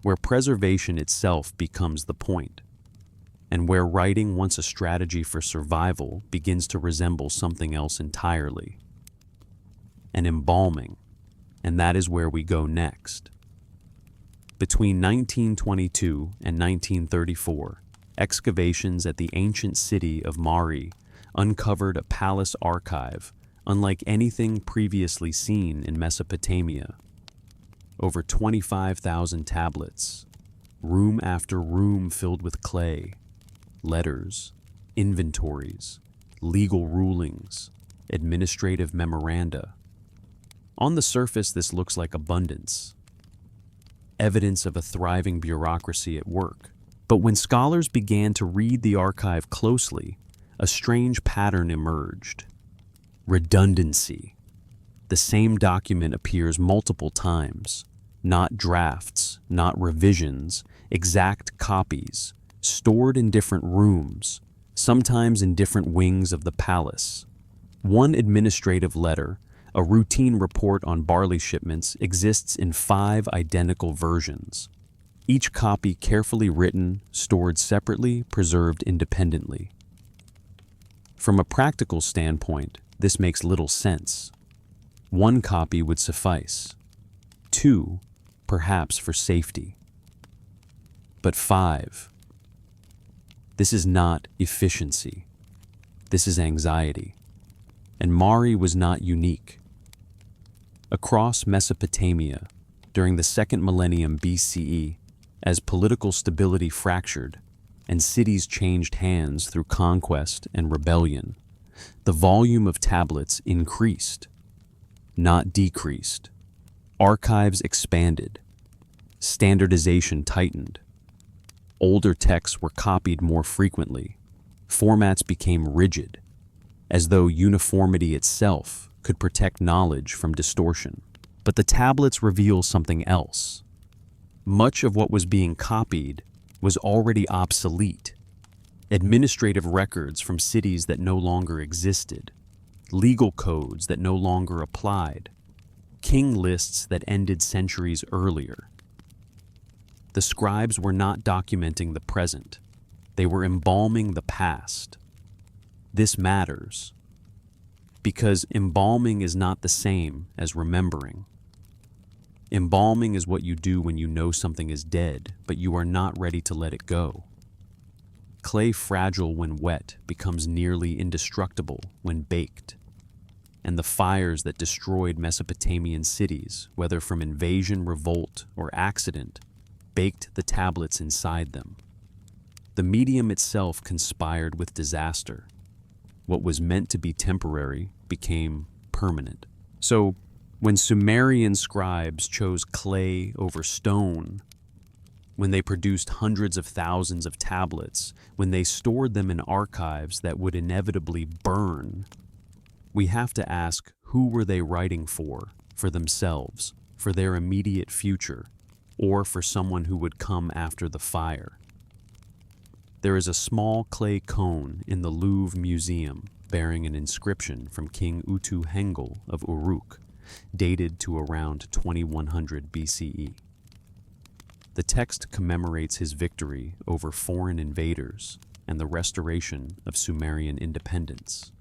where preservation itself becomes the point, and where writing, once a strategy for survival, begins to resemble something else entirely, an embalming, and that is where we go next. Between 1922 and 1934, excavations at the ancient city of Mari uncovered a palace archive unlike anything previously seen in Mesopotamia. Over 25,000 tablets, room after room filled with clay, letters, inventories, legal rulings, administrative memoranda. On the surface, this looks like abundance, evidence of a thriving bureaucracy at work. But when scholars began to read the archive closely, a strange pattern emerged. Redundancy. The same document appears multiple times, not drafts, not revisions, exact copies, stored in different rooms, sometimes in different wings of the palace. One administrative letter, a routine report on barley shipments, exists in 5 identical versions. Each copy carefully written, stored separately, preserved independently. From a practical standpoint, this makes little sense. 1 copy would suffice. 2, perhaps for safety. But 5. This is not efficiency. This is anxiety. And Mari was not unique. Across Mesopotamia, during the 2nd millennium BCE, as political stability fractured and cities changed hands through conquest and rebellion, the volume of tablets increased, not decreased. Archives expanded. Standardization tightened. Older texts were copied more frequently. Formats became rigid, as though uniformity itself could protect knowledge from distortion. But the tablets reveal something else. Much of what was being copied was already obsolete. Administrative records from cities that no longer existed, legal codes that no longer applied, king lists that ended centuries earlier. The scribes were not documenting the present. They were embalming the past. This matters because embalming is not the same as remembering. Embalming is what you do when you know something is dead, but you are not ready to let it go. Clay, fragile when wet, becomes nearly indestructible when baked. And the fires that destroyed Mesopotamian cities, whether from invasion, revolt, or accident, baked the tablets inside them. The medium itself conspired with disaster. What was meant to be temporary became permanent. So, when Sumerian scribes chose clay over stone, when they produced hundreds of thousands of tablets, when they stored them in archives that would inevitably burn, we have to ask, who were they writing for themselves, for their immediate future, or for someone who would come after the fire? There is a small clay cone in the Louvre Museum bearing an inscription from King Utu-Hengel of Uruk, dated to around 2100 BCE. The text commemorates his victory over foreign invaders and the restoration of Sumerian independence.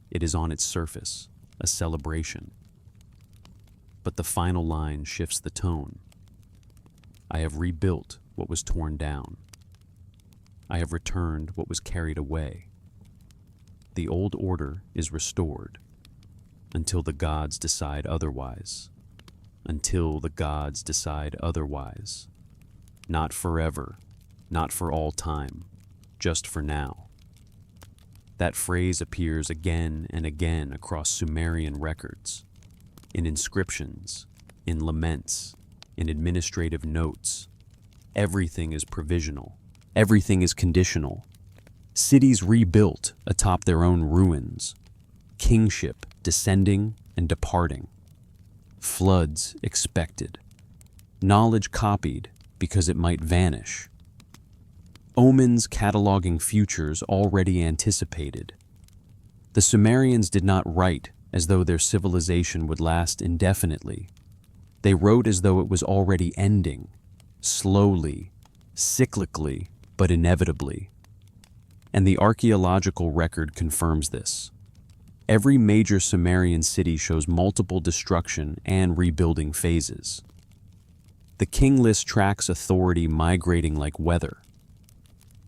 It is on its surface a celebration. But the final line shifts the tone. I have rebuilt what was torn down. I have returned what was carried away. The old order is restored until the gods decide otherwise. Until the gods decide otherwise. Not forever, not for all time, just for now. That phrase appears again and again across Sumerian records, in inscriptions, in laments, in administrative notes. Everything is provisional. Everything is conditional. Cities rebuilt atop their own ruins. Kingship descending and departing. Floods expected. Knowledge copied because it might vanish. Omens cataloging futures already anticipated. The Sumerians did not write as though their civilization would last indefinitely. They wrote as though it was already ending, slowly, cyclically, but inevitably. And the archaeological record confirms this. Every major Sumerian city shows multiple destruction and rebuilding phases. The king list tracks authority migrating like weather.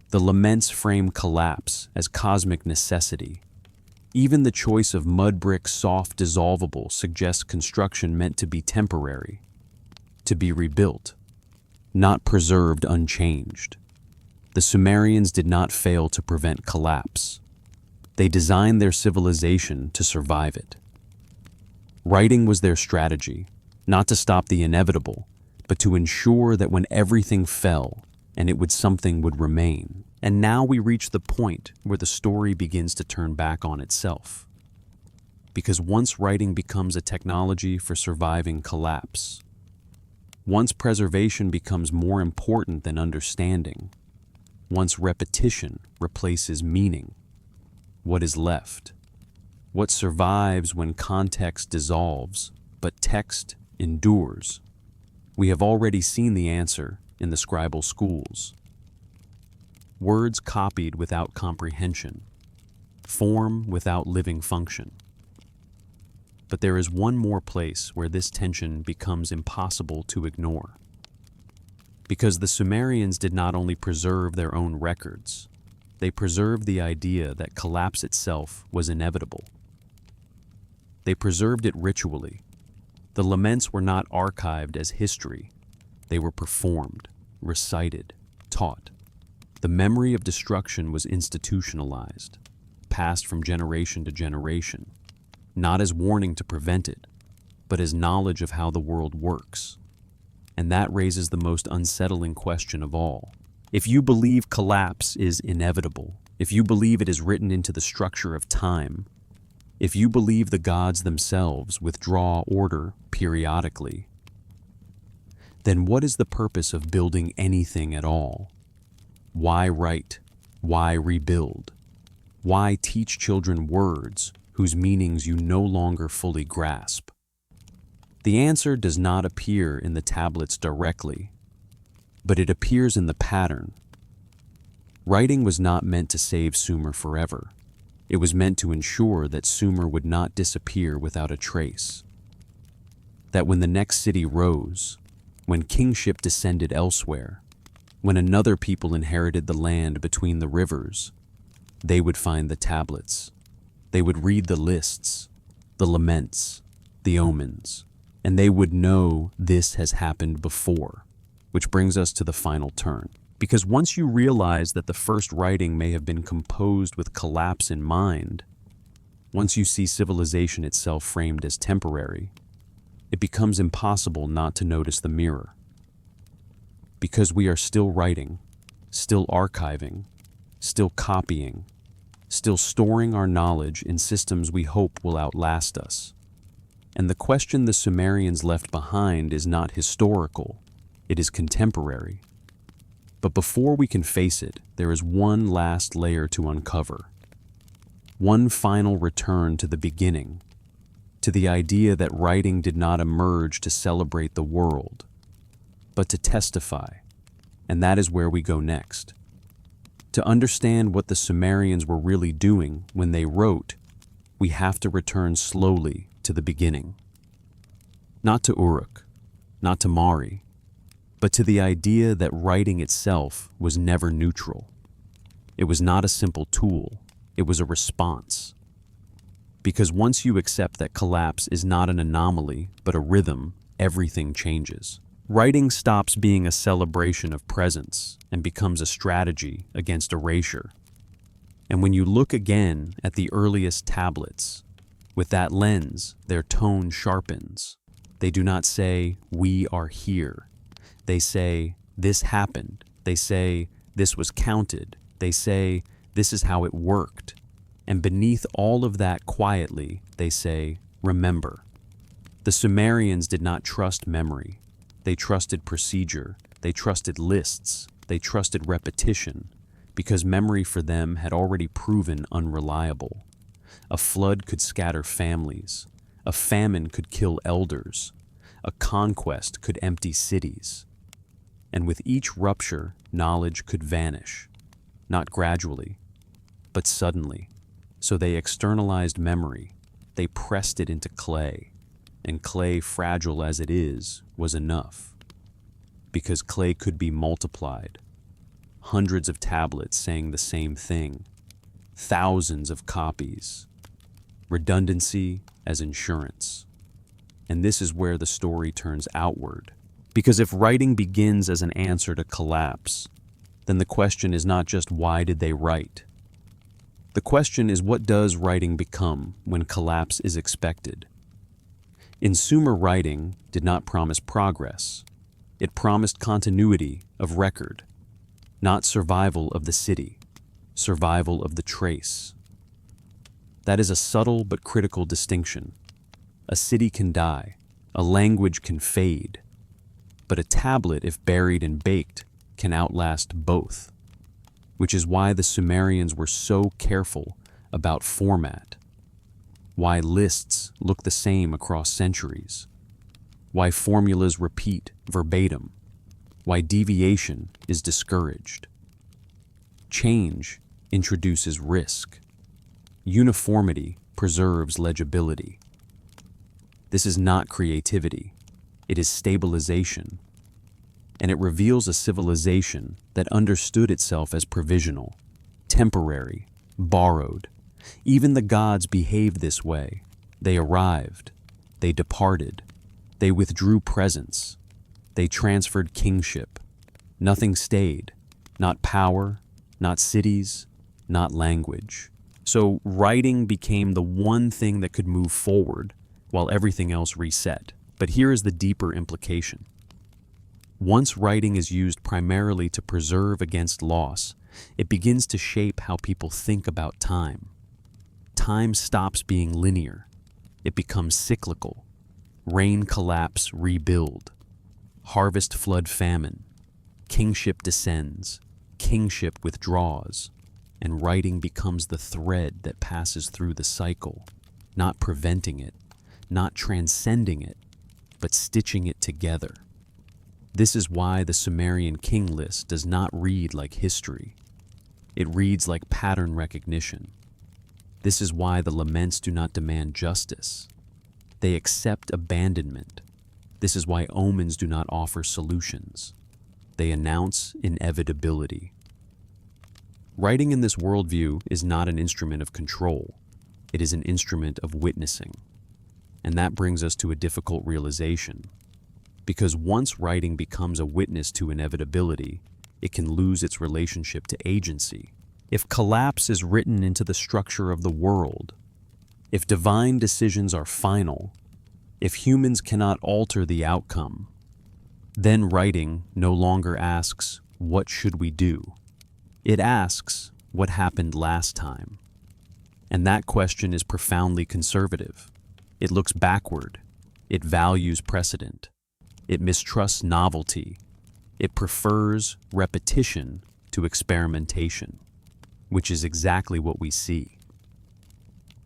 The laments frame collapse as cosmic necessity. Even the choice of mud brick soft dissolvable suggests construction meant to be temporary, to be rebuilt, not preserved unchanged. The Sumerians did not fail to prevent collapse. They designed their civilization to survive it. Writing was their strategy, not to stop the inevitable, but to ensure that when everything fell, something would remain. And now we reach the point where the story begins to turn back on itself. Because once writing becomes a technology for surviving collapse, once preservation becomes more important than understanding, once repetition replaces meaning, what is left? What survives when context dissolves, but text endures? We have already seen the answer in the scribal schools. Words copied without comprehension, form without living function. But there is one more place where this tension becomes impossible to ignore. Because the Sumerians did not only preserve their own records, they preserved the idea that collapse itself was inevitable. They preserved it ritually. The laments were not archived as history. They were performed, recited, taught. The memory of destruction was institutionalized, passed from generation to generation, not as warning to prevent it, but as knowledge of how the world works. And that raises the most unsettling question of all. If you believe collapse is inevitable, if you believe it is written into the structure of time, if you believe the gods themselves withdraw order periodically, then what is the purpose of building anything at all? Why write? Why rebuild? Why teach children words whose meanings you no longer fully grasp? The answer does not appear in the tablets directly, but it appears in the pattern. Writing was not meant to save Sumer forever. It was meant to ensure that Sumer would not disappear without a trace. That when the next city rose, when kingship descended elsewhere, when another people inherited the land between the rivers, they would find the tablets. They would read the lists, the laments, the omens, and they would know this has happened before. Which brings us to the final turn. Because once you realize that the first writing may have been composed with collapse in mind, once you see civilization itself framed as temporary, it becomes impossible not to notice the mirror. Because we are still writing, still archiving, still copying, still storing our knowledge in systems we hope will outlast us. And the question the Sumerians left behind is not historical, it is contemporary. But before we can face it, there is one last layer to uncover. One final return to the beginning, to the idea that writing did not emerge to celebrate the world, but to testify. And that is where we go next. To understand what the Sumerians were really doing when they wrote, we have to return slowly to the beginning. Not to Uruk, not to Mari, but to the idea that writing itself was never neutral. It was not a simple tool, it was a response. Because once you accept that collapse is not an anomaly, but a rhythm, everything changes. Writing stops being a celebration of presence and becomes a strategy against erasure. And when you look again at the earliest tablets, with that lens, their tone sharpens. They do not say, "We are here." They say, "This happened." They say, "This was counted." They say, "This is how it worked." And beneath all of that quietly, they say, "Remember." The Sumerians did not trust memory. They trusted procedure. They trusted lists. They trusted repetition, because memory for them had already proven unreliable. A flood could scatter families. A famine could kill elders. A conquest could empty cities. And with each rupture, knowledge could vanish, not gradually, but suddenly. So they externalized memory. They pressed it into clay, and clay, fragile as it is, was enough. Because clay could be multiplied. Hundreds of tablets saying the same thing. Thousands of copies. Redundancy as insurance. And this is where the story turns outward. Because if writing begins as an answer to collapse, then the question is not just why did they write? The question is, what does writing become when collapse is expected? In Sumer, writing did not promise progress. It promised continuity of record, not survival of the city, survival of the trace. That is a subtle but critical distinction. A city can die, a language can fade, but a tablet, if buried and baked, can outlast both. Which is why the Sumerians were so careful about format, why lists look the same across centuries, why formulas repeat verbatim, why deviation is discouraged. Change introduces risk. Uniformity preserves legibility. This is not creativity, it is stabilization. And it reveals a civilization that understood itself as provisional, temporary, borrowed. Even the gods behaved this way. They arrived, they departed, they withdrew presence, they transferred kingship. Nothing stayed, not power, not cities, not language. So writing became the one thing that could move forward while everything else reset. But here is the deeper implication. Once writing is used primarily to preserve against loss, it begins to shape how people think about time. Time stops being linear. It becomes cyclical. Rain, collapse, rebuild. Harvest, flood, famine. Kingship descends. Kingship withdraws. And writing becomes the thread that passes through the cycle. not preventing it, not transcending it, but stitching it together. This is why the Sumerian king list does not read like history. It reads like pattern recognition. This is why the laments do not demand justice. They accept abandonment. This is why omens do not offer solutions. They announce inevitability. Writing in this worldview is not an instrument of control. It is an instrument of witnessing. And that brings us to a difficult realization. Because once writing becomes a witness to inevitability, it can lose its relationship to agency. If collapse is written into the structure of the world, if divine decisions are final, if humans cannot alter the outcome, then writing no longer asks, "What should we do?" It asks, "What happened last time?" And that question is profoundly conservative. It looks backward. It values precedent. It mistrusts novelty. It prefers repetition to experimentation, which is exactly what we see.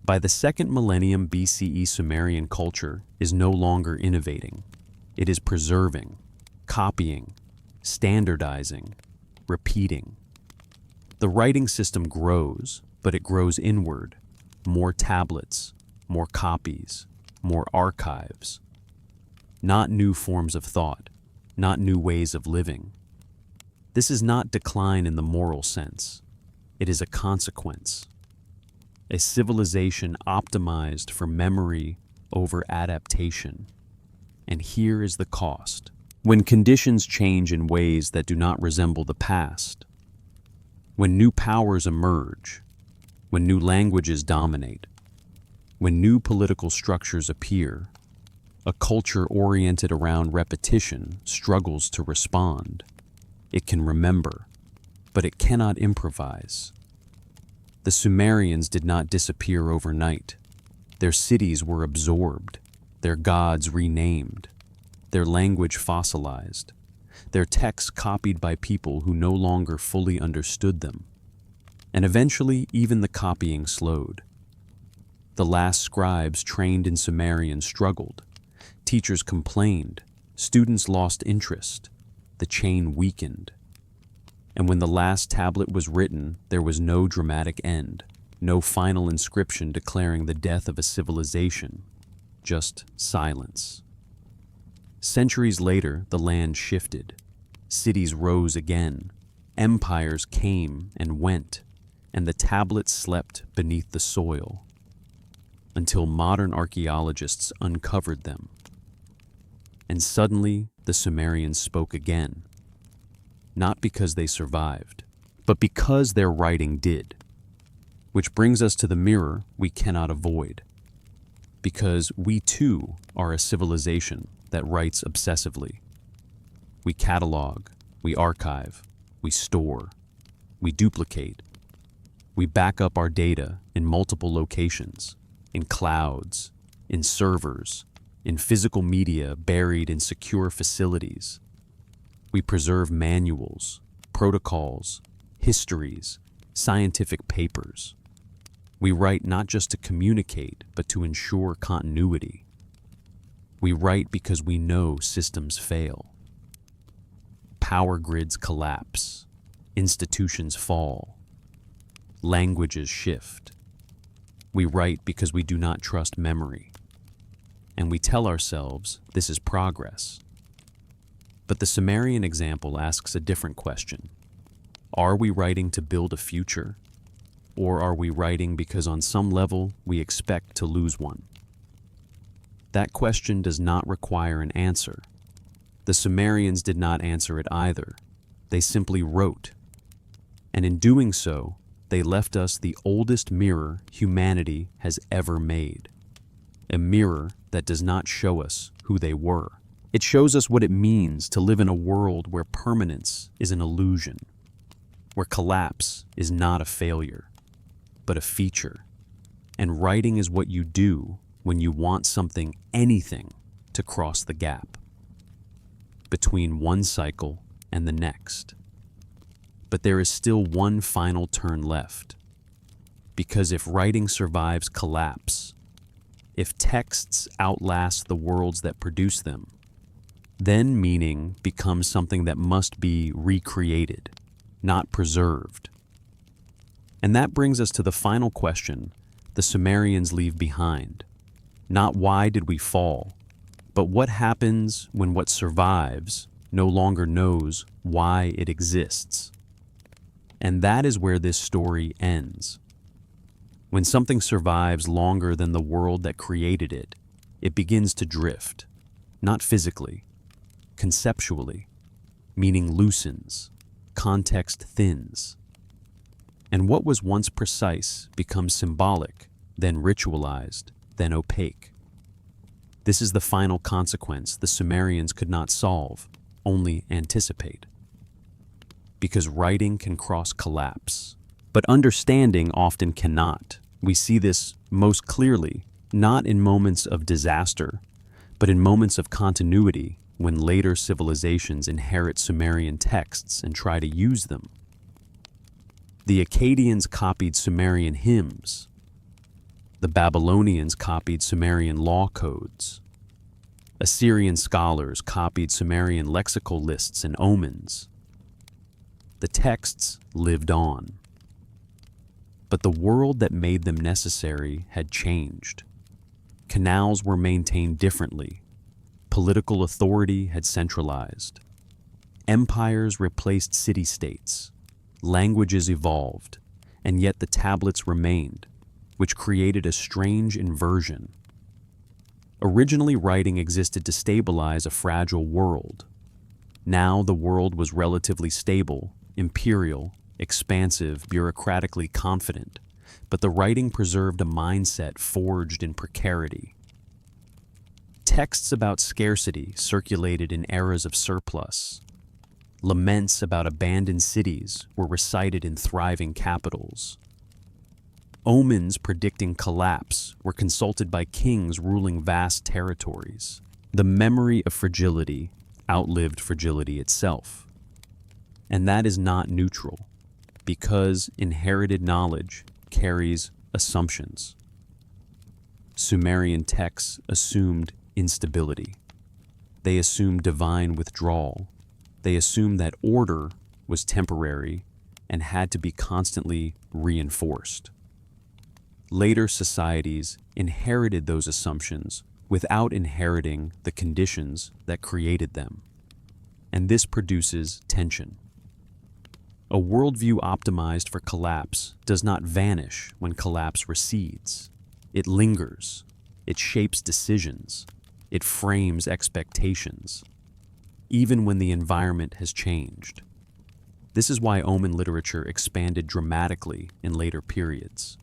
By the second millennium BCE, Sumerian culture is no longer innovating. It is preserving, copying, standardizing, repeating. The writing system grows, but it grows inward. More tablets, more copies, more archives. Not new forms of thought, not new ways of living. This is not decline in the moral sense. It is a consequence. A civilization optimized for memory over adaptation. And here is the cost. When conditions change in ways that do not resemble the past, when new powers emerge, when new languages dominate, when new political structures appear, a culture oriented around repetition struggles to respond. It can remember, but it cannot improvise. The Sumerians did not disappear overnight. Their cities were absorbed, their gods renamed, their language fossilized, their texts copied by people who no longer fully understood them. And eventually, even the copying slowed. The last scribes trained in Sumerian struggled. Teachers complained. Students lost interest. The chain weakened. And when the last tablet was written, there was no dramatic end, no final inscription declaring the death of a civilization, just silence. Centuries later, the land shifted. Cities rose again. Empires came and went, and the tablets slept beneath the soil, until modern archaeologists uncovered them. And suddenly, the Sumerians spoke again. Not because they survived, but because their writing did. Which brings us to the mirror we cannot avoid. Because we too are a civilization that writes obsessively. We catalog, we archive, we store, we duplicate. We back up our data in multiple locations, in clouds, in servers, in physical media buried in secure facilities. We preserve manuals, protocols, histories, scientific papers. We write not just to communicate, but to ensure continuity. We write because we know systems fail. Power grids collapse. Institutions fall. Languages shift. We write because we do not trust memory. And we tell ourselves this is progress. But the Sumerian example asks a different question. Are we writing to build a future? Or are we writing because on some level we expect to lose one? That question does not require an answer. The Sumerians did not answer it either. They simply wrote. And in doing so, they left us the oldest mirror humanity has ever made. A mirror that does not show us who they were. It shows us what it means to live in a world where permanence is an illusion, where collapse is not a failure, but a feature. And writing is what you do when you want something, anything, to cross the gap between one cycle and the next. But there is still one final turn left. Because if writing survives collapse, If texts outlast the worlds that produce them, then meaning becomes something that must be recreated, not preserved. And that brings us to the final question the Sumerians leave behind. Not why did we fall, but what happens when what survives no longer knows why it exists. And that is where this story ends. When something survives longer than the world that created it, it begins to drift, not physically, conceptually, meaning loosens, context thins. And what was once precise becomes symbolic, then ritualized, then opaque. This is the final consequence the Sumerians could not solve, only anticipate. Because writing can cross collapse, but understanding often cannot. We see this most clearly, not in moments of disaster, but in moments of continuity when later civilizations inherit Sumerian texts and try to use them. The Akkadians copied Sumerian hymns. The Babylonians copied Sumerian law codes. Assyrian scholars copied Sumerian lexical lists and omens. The texts lived on. But the world that made them necessary had changed. Canals were maintained differently. Political authority had centralized. Empires replaced city-states. Languages evolved, and yet the tablets remained, which created a strange inversion. Originally, writing existed to stabilize a fragile world. Now the world was relatively stable, imperial, expansive, bureaucratically confident, but the writing preserved a mindset forged in precarity. Texts about scarcity circulated in eras of surplus. Laments about abandoned cities were recited in thriving capitals. Omens predicting collapse were consulted by kings ruling vast territories. The memory of fragility outlived fragility itself. And that is not neutral, because inherited knowledge carries assumptions. Sumerian texts assumed instability. They assumed divine withdrawal. They assumed that order was temporary and had to be constantly reinforced. Later societies inherited those assumptions without inheriting the conditions that created them. And this produces tension. A worldview optimized for collapse does not vanish when collapse recedes. It lingers. It shapes decisions. It frames expectations, even when the environment has changed. This is why omen literature expanded dramatically in later periods.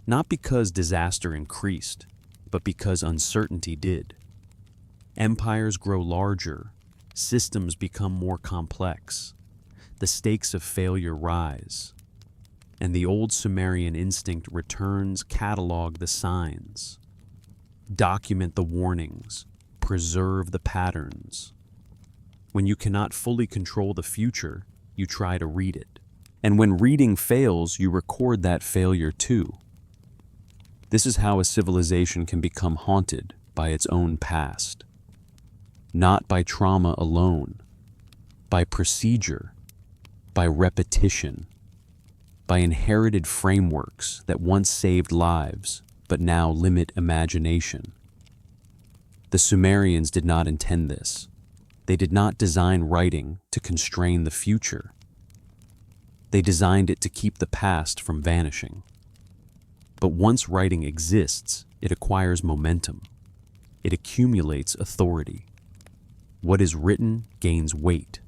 Not because disaster increased, but because uncertainty did. Empires grow larger, systems become more complex, the stakes of failure rise, and the old Sumerian instinct returns: catalog the signs, document the warnings, preserve the patterns. When you cannot fully control the future, you try to read it. And when reading fails, you record that failure too. This is how a civilization can become haunted by its own past. Not by trauma alone, by procedure, by repetition, by inherited frameworks that once saved lives but now limit imagination. The Sumerians did not intend this. They did not design writing to constrain the future. They designed it to keep the past from vanishing. But once writing exists, it acquires momentum. It accumulates authority. What is written gains weight.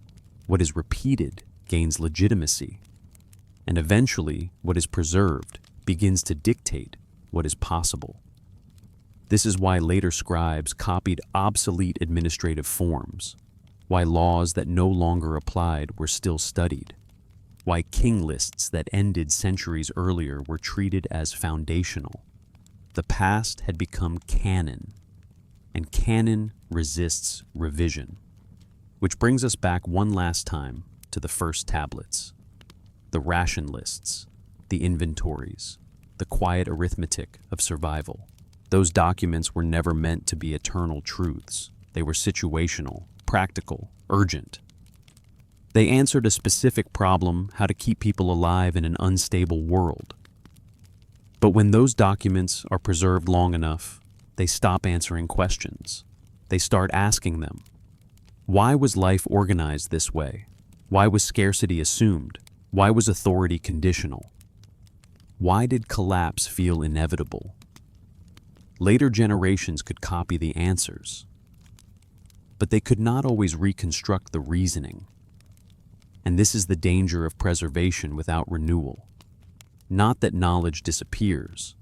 What is repeated gains legitimacy. And eventually, what is preserved begins to dictate what is possible. This is why later scribes copied obsolete administrative forms, why laws that no longer applied were still studied, why king lists that ended centuries earlier were treated as foundational. The past had become canon, and canon resists revision. Which brings us back one last time to the first tablets. The ration lists, the inventories, the quiet arithmetic of survival. Those documents were never meant to be eternal truths. They were situational, practical, urgent. They answered a specific problem: how to keep people alive in an unstable world. But when those documents are preserved long enough, they stop answering questions. They start asking them. Why was life organized this way? Why was scarcity assumed? Why was authority conditional? Why did collapse feel inevitable? Later generations could copy the answers, but they could not always reconstruct the reasoning. And this is the danger of preservation without renewal. Not that knowledge disappears,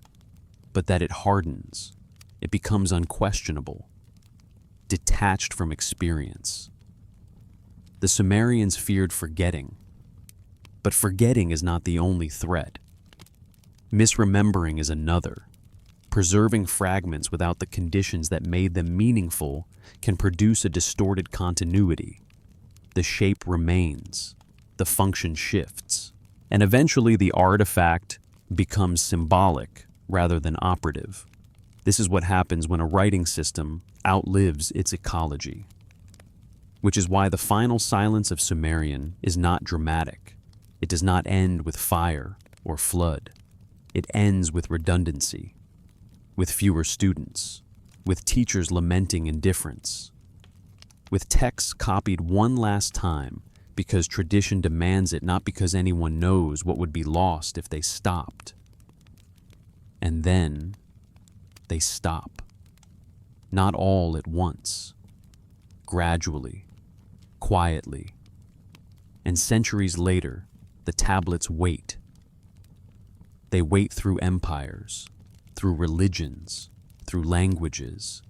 but that it hardens. It becomes unquestionable, detached from experience. The Sumerians feared forgetting, but forgetting is not the only threat. Misremembering is another. Preserving fragments without the conditions that made them meaningful can produce a distorted continuity. The shape remains, the function shifts, and eventually the artifact becomes symbolic rather than operative. This is what happens when a writing system outlives its ecology. Which is why the final silence of Sumerian is not dramatic. It does not end with fire or flood. It ends with redundancy, with fewer students, with teachers lamenting indifference, with texts copied one last time because tradition demands it, not because anyone knows what would be lost if they stopped. And then they stop. Not all at once, gradually, quietly. And centuries later, the tablets wait. They wait through empires, through religions, through languages.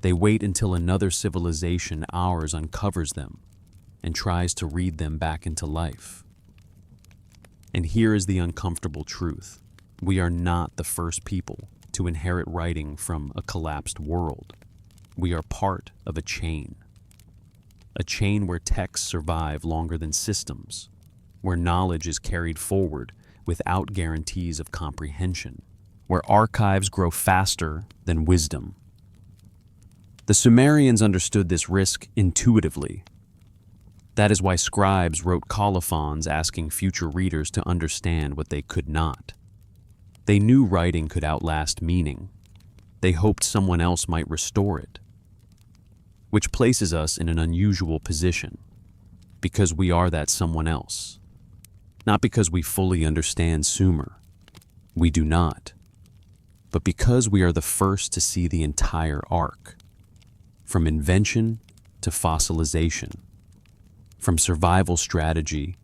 They wait until another civilization, ours, uncovers them and tries to read them back into life. And here is the uncomfortable truth. We are not the first people to inherit writing from a collapsed world. We are part of a chain where texts survive longer than systems, where knowledge is carried forward without guarantees of comprehension, where archives grow faster than wisdom. The Sumerians understood this risk intuitively. That is why scribes wrote colophons asking future readers to understand what they could not. They knew writing could outlast meaning. They hoped someone else might restore it. Which places us in an unusual position, because we are that someone else. Not because we fully understand Sumer. We do not. But because we are the first to see the entire arc, from invention to fossilization, from survival strategy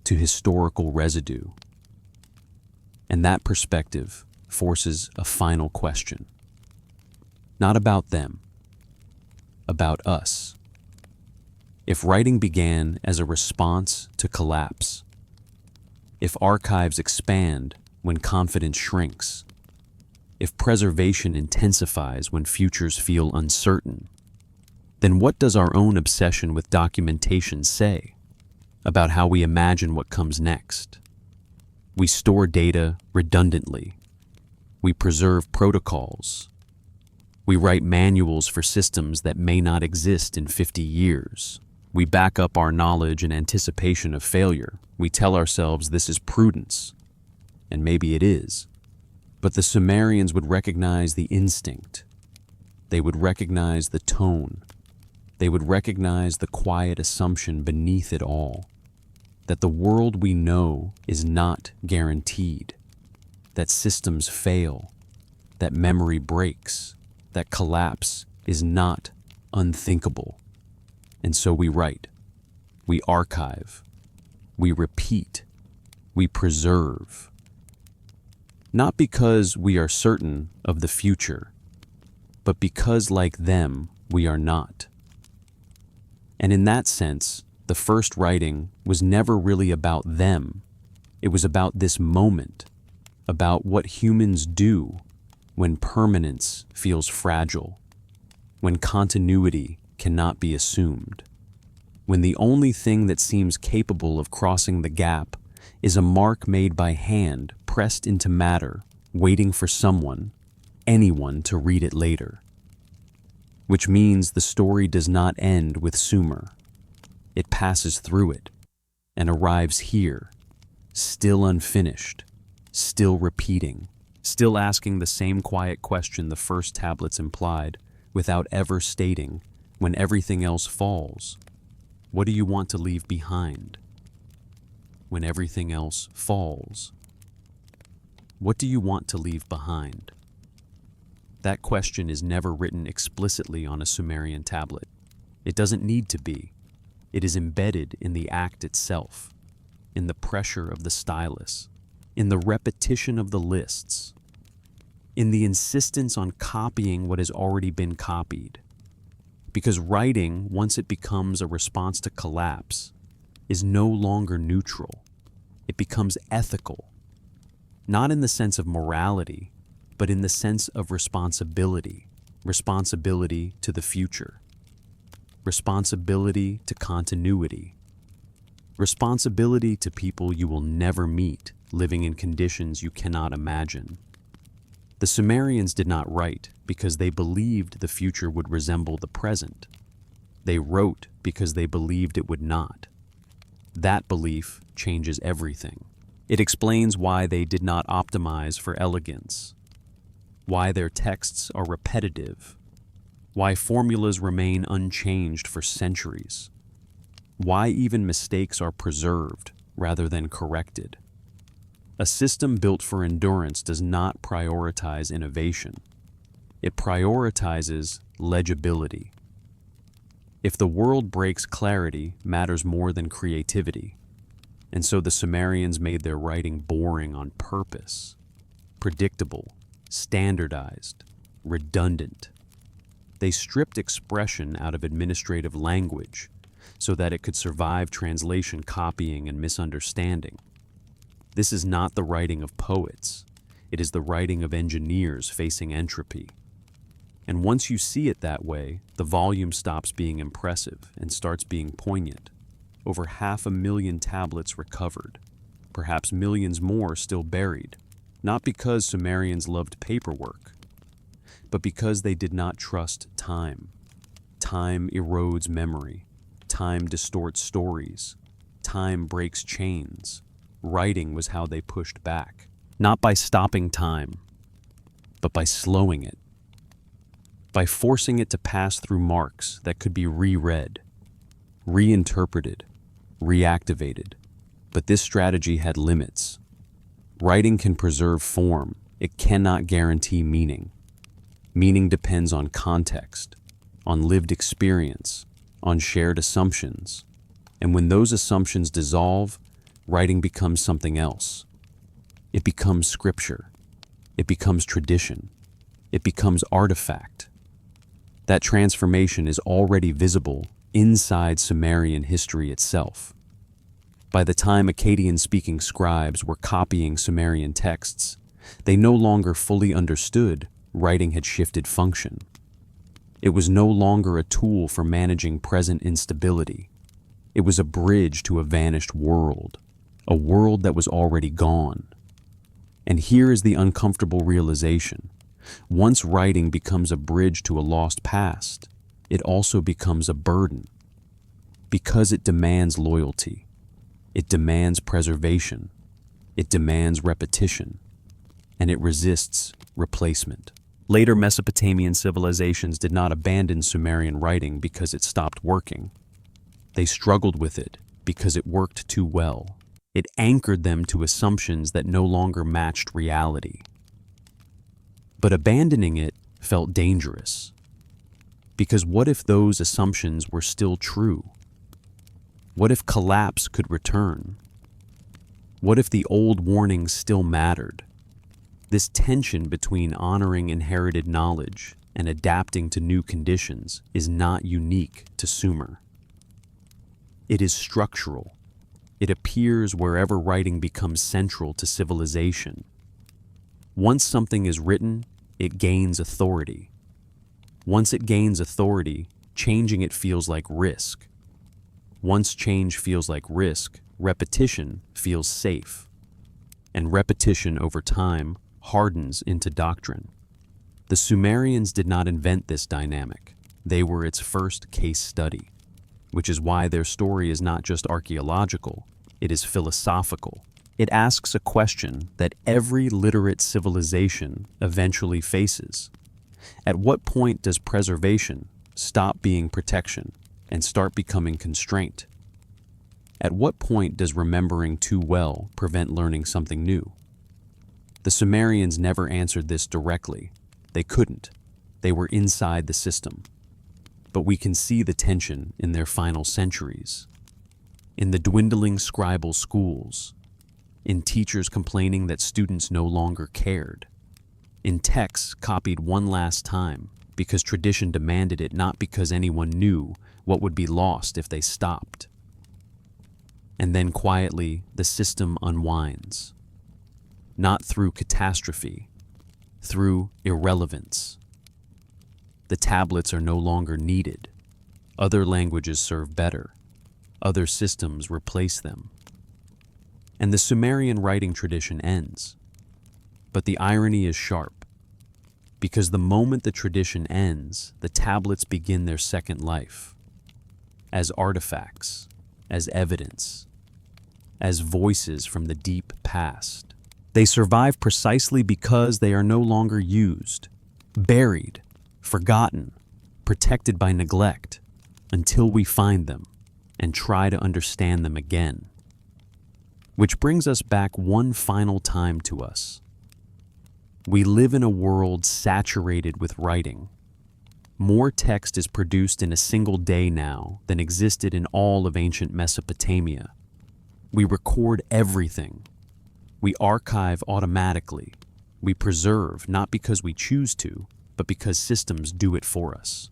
to historical residue. And that perspective forces a final question. Not about them, about us. If writing began as a response to collapse, if archives expand when confidence shrinks, if preservation intensifies when futures feel uncertain, then what does our own obsession with documentation say about how we imagine what comes next? We store data redundantly. We preserve protocols. We write manuals for systems that may not exist in 50 years. We back up our knowledge in anticipation of failure. We tell ourselves this is prudence, and maybe it is. But the Sumerians would recognize the instinct. They would recognize the tone. They would recognize the quiet assumption beneath it all, that the world we know is not guaranteed, that systems fail, that memory breaks, that collapse is not unthinkable. And so we write, we archive, we repeat, we preserve. Not because we are certain of the future, but because, like them, we are not. And in that sense, the first writing was never really about them. It was about this moment, about what humans do when permanence feels fragile, when continuity cannot be assumed, when the only thing that seems capable of crossing the gap is a mark made by hand, pressed into matter, waiting for someone, anyone to read it later. Which means the story does not end with Sumer. It passes through it and arrives here, still unfinished, still repeating, still asking the same quiet question the first tablets implied, without ever stating, when everything else falls, what do you want to leave behind? When everything else falls, what do you want to leave behind? That question is never written explicitly on a Sumerian tablet. It doesn't need to be. It is embedded in the act itself, in the pressure of the stylus, in the repetition of the lists, in the insistence on copying what has already been copied. Because writing, once it becomes a response to collapse, is no longer neutral. It becomes ethical, not in the sense of morality, but in the sense of responsibility, responsibility to the future, responsibility to continuity, responsibility to people you will never meet, living in conditions you cannot imagine. The Sumerians did not write because they believed the future would resemble the present. They wrote because they believed it would not. That belief changes everything. It explains why they did not optimize for elegance, why their texts are repetitive, why formulas remain unchanged for centuries, why even mistakes are preserved rather than corrected. A system built for endurance does not prioritize innovation. It prioritizes legibility. If the world breaks, clarity matters more than creativity. And so the Sumerians made their writing boring on purpose, predictable, standardized, redundant. They stripped expression out of administrative language so that it could survive translation, copying, and misunderstanding. This is not the writing of poets. It is the writing of engineers facing entropy. And once you see it that way, the volume stops being impressive and starts being poignant. Over 500,000 tablets recovered, perhaps millions more still buried, not because Sumerians loved paperwork, but because they did not trust time. Time erodes memory. Time distorts stories. Time breaks chains. Writing was how they pushed back, not by stopping time, but by slowing it, by forcing it to pass through marks that could be reread, reinterpreted, reactivated. But this strategy had limits. Writing can preserve form. It cannot guarantee meaning. Meaning depends on context, on lived experience, on shared assumptions. And when those assumptions dissolve, writing becomes something else. It becomes scripture. It becomes tradition. It becomes artifact. That transformation is already visible inside Sumerian history itself. By the time Akkadian-speaking scribes were copying Sumerian texts, they no longer fully understood writing had shifted function. It was no longer a tool for managing present instability. It was a bridge to a vanished world, a world that was already gone. And here is the uncomfortable realization. Once writing becomes a bridge to a lost past, it also becomes a burden. Because it demands loyalty. It demands preservation. It demands repetition. And it resists replacement. Later Mesopotamian civilizations did not abandon Sumerian writing because it stopped working. They struggled with it because it worked too well. It anchored them to assumptions that no longer matched reality. But abandoning it felt dangerous. Because what if those assumptions were still true? What if collapse could return? What if the old warnings still mattered? This tension between honoring inherited knowledge and adapting to new conditions is not unique to Sumer. It is structural. It appears wherever writing becomes central to civilization. Once something is written, it gains authority. Once it gains authority, changing it feels like risk. Once change feels like risk, repetition feels safe. And repetition over time hardens into doctrine. The Sumerians did not invent this dynamic. They were its first case study, which is why their story is not just archaeological, it is philosophical. It asks a question that every literate civilization eventually faces. At what point does preservation stop being protection and start becoming constraint? At what point does remembering too well prevent learning something new? The Sumerians never answered this directly. They couldn't. They were inside the system. But we can see the tension in their final centuries. In the dwindling scribal schools, in teachers complaining that students no longer cared, in texts copied one last time because tradition demanded it, not because anyone knew what would be lost if they stopped. And then quietly, the system unwinds. Not through catastrophe, through irrelevance. The tablets are no longer needed. Other languages serve better. Other systems replace them. And the Sumerian writing tradition ends. But the irony is sharp, because the moment the tradition ends, the tablets begin their second life, as artifacts, as evidence, as voices from the deep past. They survive precisely because they are no longer used, buried, forgotten, protected by neglect, until we find them and try to understand them again. Which brings us back one final time to us. We live in a world saturated with writing. More text is produced in a single day now than existed in all of ancient Mesopotamia. We record everything. We archive automatically. We preserve not because we choose to, but because systems do it for us.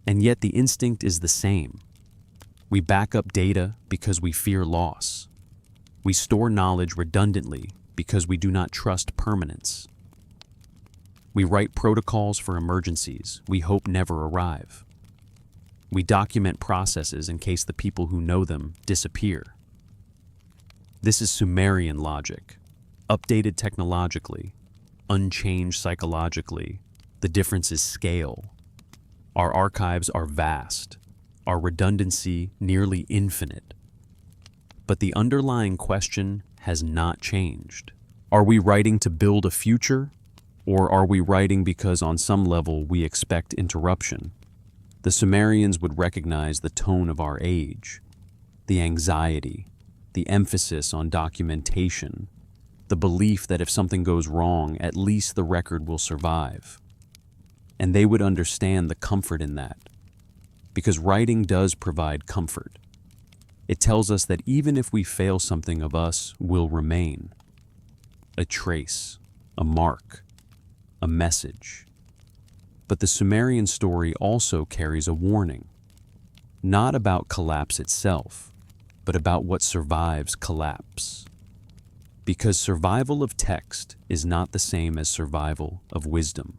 And yet the instinct is the same. We back up data because we fear loss. We store knowledge redundantly because we do not trust permanence. We write protocols for emergencies we hope never arrive. We document processes in case the people who know them disappear. This is Sumerian logic, updated technologically, unchanged psychologically. The difference is scale. Our archives are vast, our redundancy nearly infinite. But the underlying question has not changed. Are we writing to build a future, or are we writing because on some level we expect interruption? The Sumerians would recognize the tone of our age, the anxiety, the emphasis on documentation, the belief that if something goes wrong, at least the record will survive. And they would understand the comfort in that, because writing does provide comfort. It tells us that even if we fail, something of us will remain. A trace, a mark, a message. But the Sumerian story also carries a warning, not about collapse itself, but about what survives collapse. Because survival of text is not the same as survival of wisdom.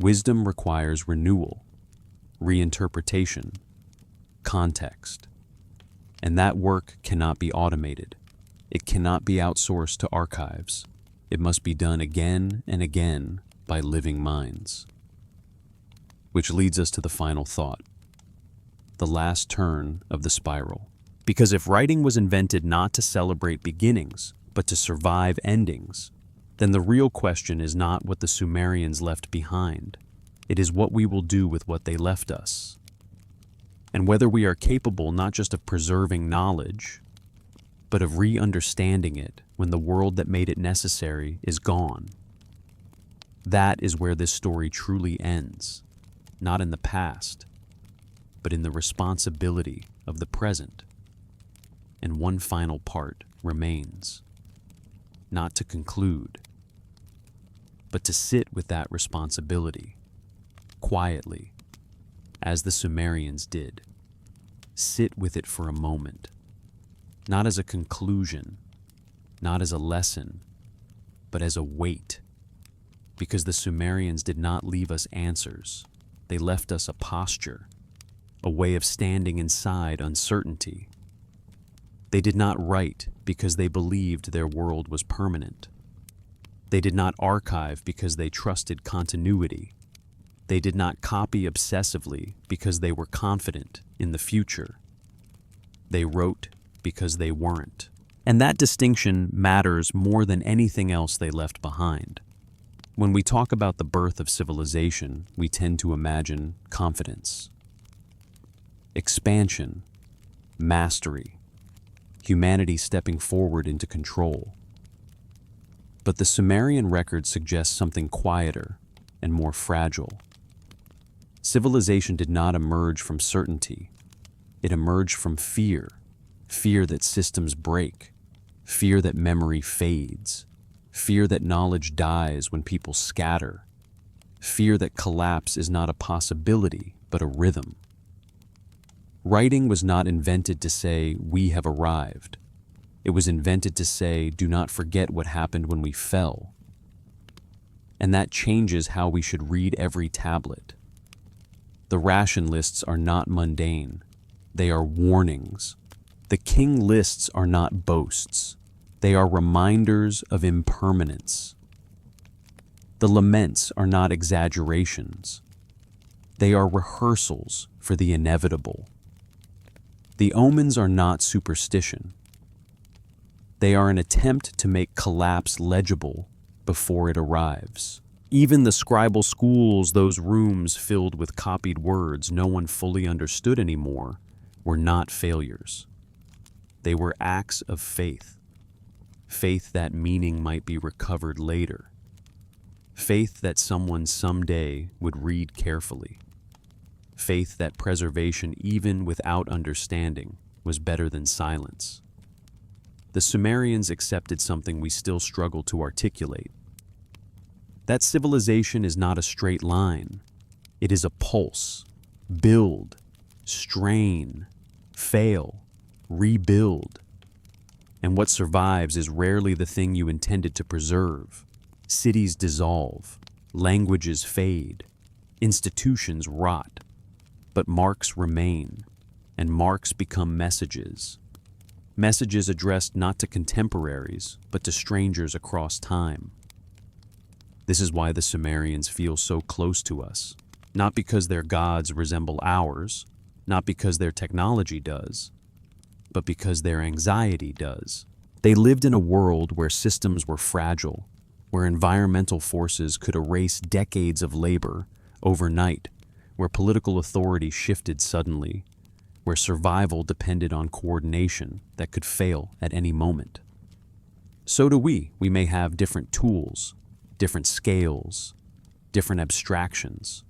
Wisdom requires renewal, reinterpretation, context. And that work cannot be automated. It cannot be outsourced to archives. It must be done again and again by living minds. Which leads us to the final thought, the last turn of the spiral. Because if writing was invented not to celebrate beginnings, but to survive endings, then the real question is not what the Sumerians left behind. It is what we will do with what they left us. And whether we are capable not just of preserving knowledge, but of re-understanding it when the world that made it necessary is gone. That is where this story truly ends, not in the past, but in the responsibility of the present. And one final part remains, not to conclude, but to sit with that responsibility, quietly, as the Sumerians did. Sit with it for a moment, not as a conclusion, not as a lesson, but as a weight. Because the Sumerians did not leave us answers. They left us a posture, a way of standing inside uncertainty. They did not write because they believed their world was permanent. They did not archive because they trusted continuity. They did not copy obsessively because they were confident in the future. They wrote because they weren't. And that distinction matters more than anything else they left behind. When we talk about the birth of civilization, we tend to imagine confidence, expansion, mastery, humanity stepping forward into control. But the Sumerian record suggests something quieter and more fragile. Civilization did not emerge from certainty. It emerged from fear, fear that systems break, fear that memory fades, fear that knowledge dies when people scatter, fear that collapse is not a possibility but a rhythm. Writing was not invented to say, "We have arrived." It was invented to say, "Do not forget what happened when we fell." And that changes how we should read every tablet. The ration lists are not mundane. They are warnings. The king lists are not boasts. They are reminders of impermanence. The laments are not exaggerations. They are rehearsals for the inevitable. The omens are not superstition. They are an attempt to make collapse legible before it arrives. Even the scribal schools, those rooms filled with copied words no one fully understood anymore, were not failures. They were acts of faith. Faith that meaning might be recovered later. Faith that someone someday would read carefully. Faith that preservation, even without understanding, was better than silence. The Sumerians accepted something we still struggle to articulate. That civilization is not a straight line. It is a pulse. Build, strain, fail, rebuild. And what survives is rarely the thing you intended to preserve. Cities dissolve, languages fade, institutions rot, but marks remain, and marks become messages. Messages addressed not to contemporaries, but to strangers across time. This is why the Sumerians feel so close to us, not because their gods resemble ours, not because their technology does, but because their anxiety does. They lived in a world where systems were fragile, where environmental forces could erase decades of labor overnight, where political authority shifted suddenly, where survival depended on coordination that could fail at any moment. So do we. We may have different tools, different scales, different abstractions,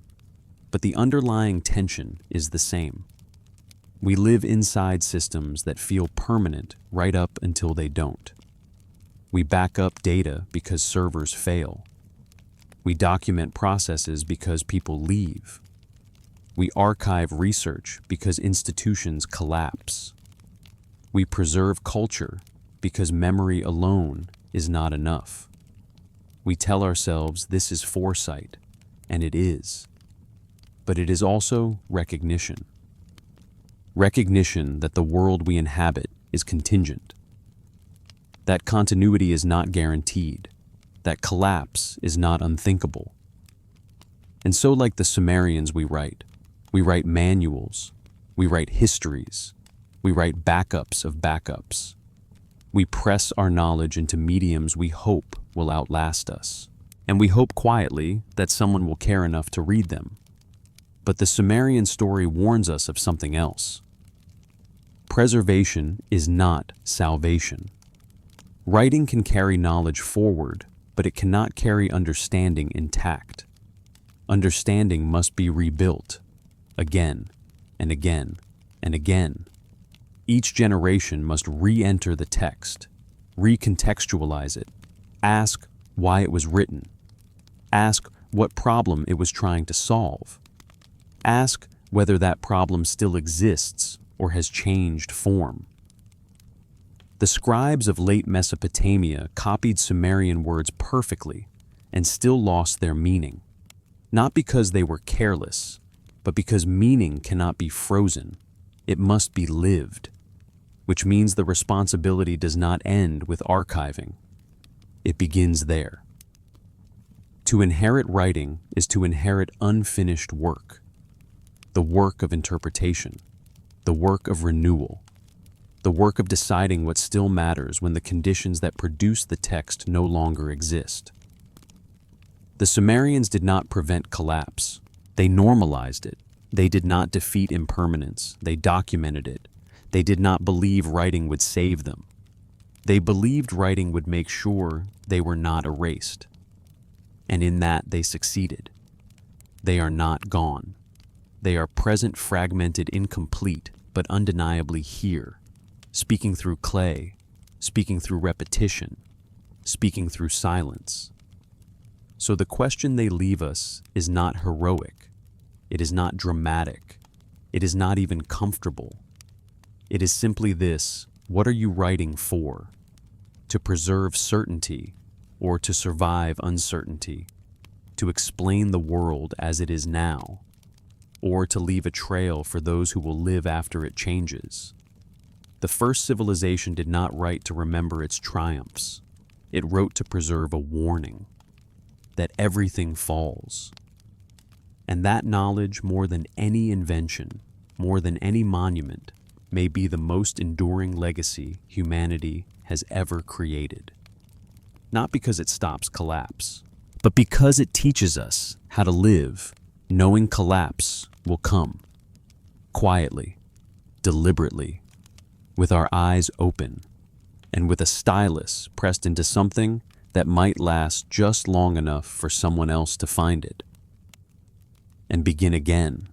but the underlying tension is the same. We live inside systems that feel permanent right up until they don't. We back up data because servers fail. We document processes because people leave. We archive research because institutions collapse. We preserve culture because memory alone is not enough. We tell ourselves this is foresight, and it is. But it is also recognition. Recognition that the world we inhabit is contingent. That continuity is not guaranteed. That collapse is not unthinkable. And so, like the Sumerians, we write manuals, we write histories, we write backups of backups. We press our knowledge into mediums we hope will outlast us. And we hope quietly that someone will care enough to read them. But the Sumerian story warns us of something else. Preservation is not salvation. Writing can carry knowledge forward, but it cannot carry understanding intact. Understanding must be rebuilt, again and again and again. Each generation must re-enter the text, recontextualize it, ask why it was written, ask what problem it was trying to solve, ask whether that problem still exists or has changed form. The scribes of late Mesopotamia copied Sumerian words perfectly and still lost their meaning, not because they were careless, but because meaning cannot be frozen. It must be lived, which means the responsibility does not end with archiving. It begins there. To inherit writing is to inherit unfinished work, the work of interpretation, the work of renewal, the work of deciding what still matters when the conditions that produce the text no longer exist. The Sumerians did not prevent collapse. They normalized it. They did not defeat impermanence. They documented it. They did not believe writing would save them. They believed writing would make sure they were not erased. And in that they succeeded. They are not gone. They are present, fragmented, incomplete, but undeniably here, speaking through clay, speaking through repetition, speaking through silence. So the question they leave us is not heroic. It is not dramatic. It is not even comfortable. It is simply this: what are you writing for? To preserve certainty or to survive uncertainty? To explain the world as it is now? Or to leave a trail for those who will live after it changes? The first civilization did not write to remember its triumphs. It wrote to preserve a warning that everything falls. And that knowledge, more than any invention, more than any monument, may be the most enduring legacy humanity has ever created. Not because it stops collapse, but because it teaches us how to live, knowing collapse will come, quietly, deliberately, with our eyes open, and with a stylus pressed into something that might last just long enough for someone else to find it and begin again.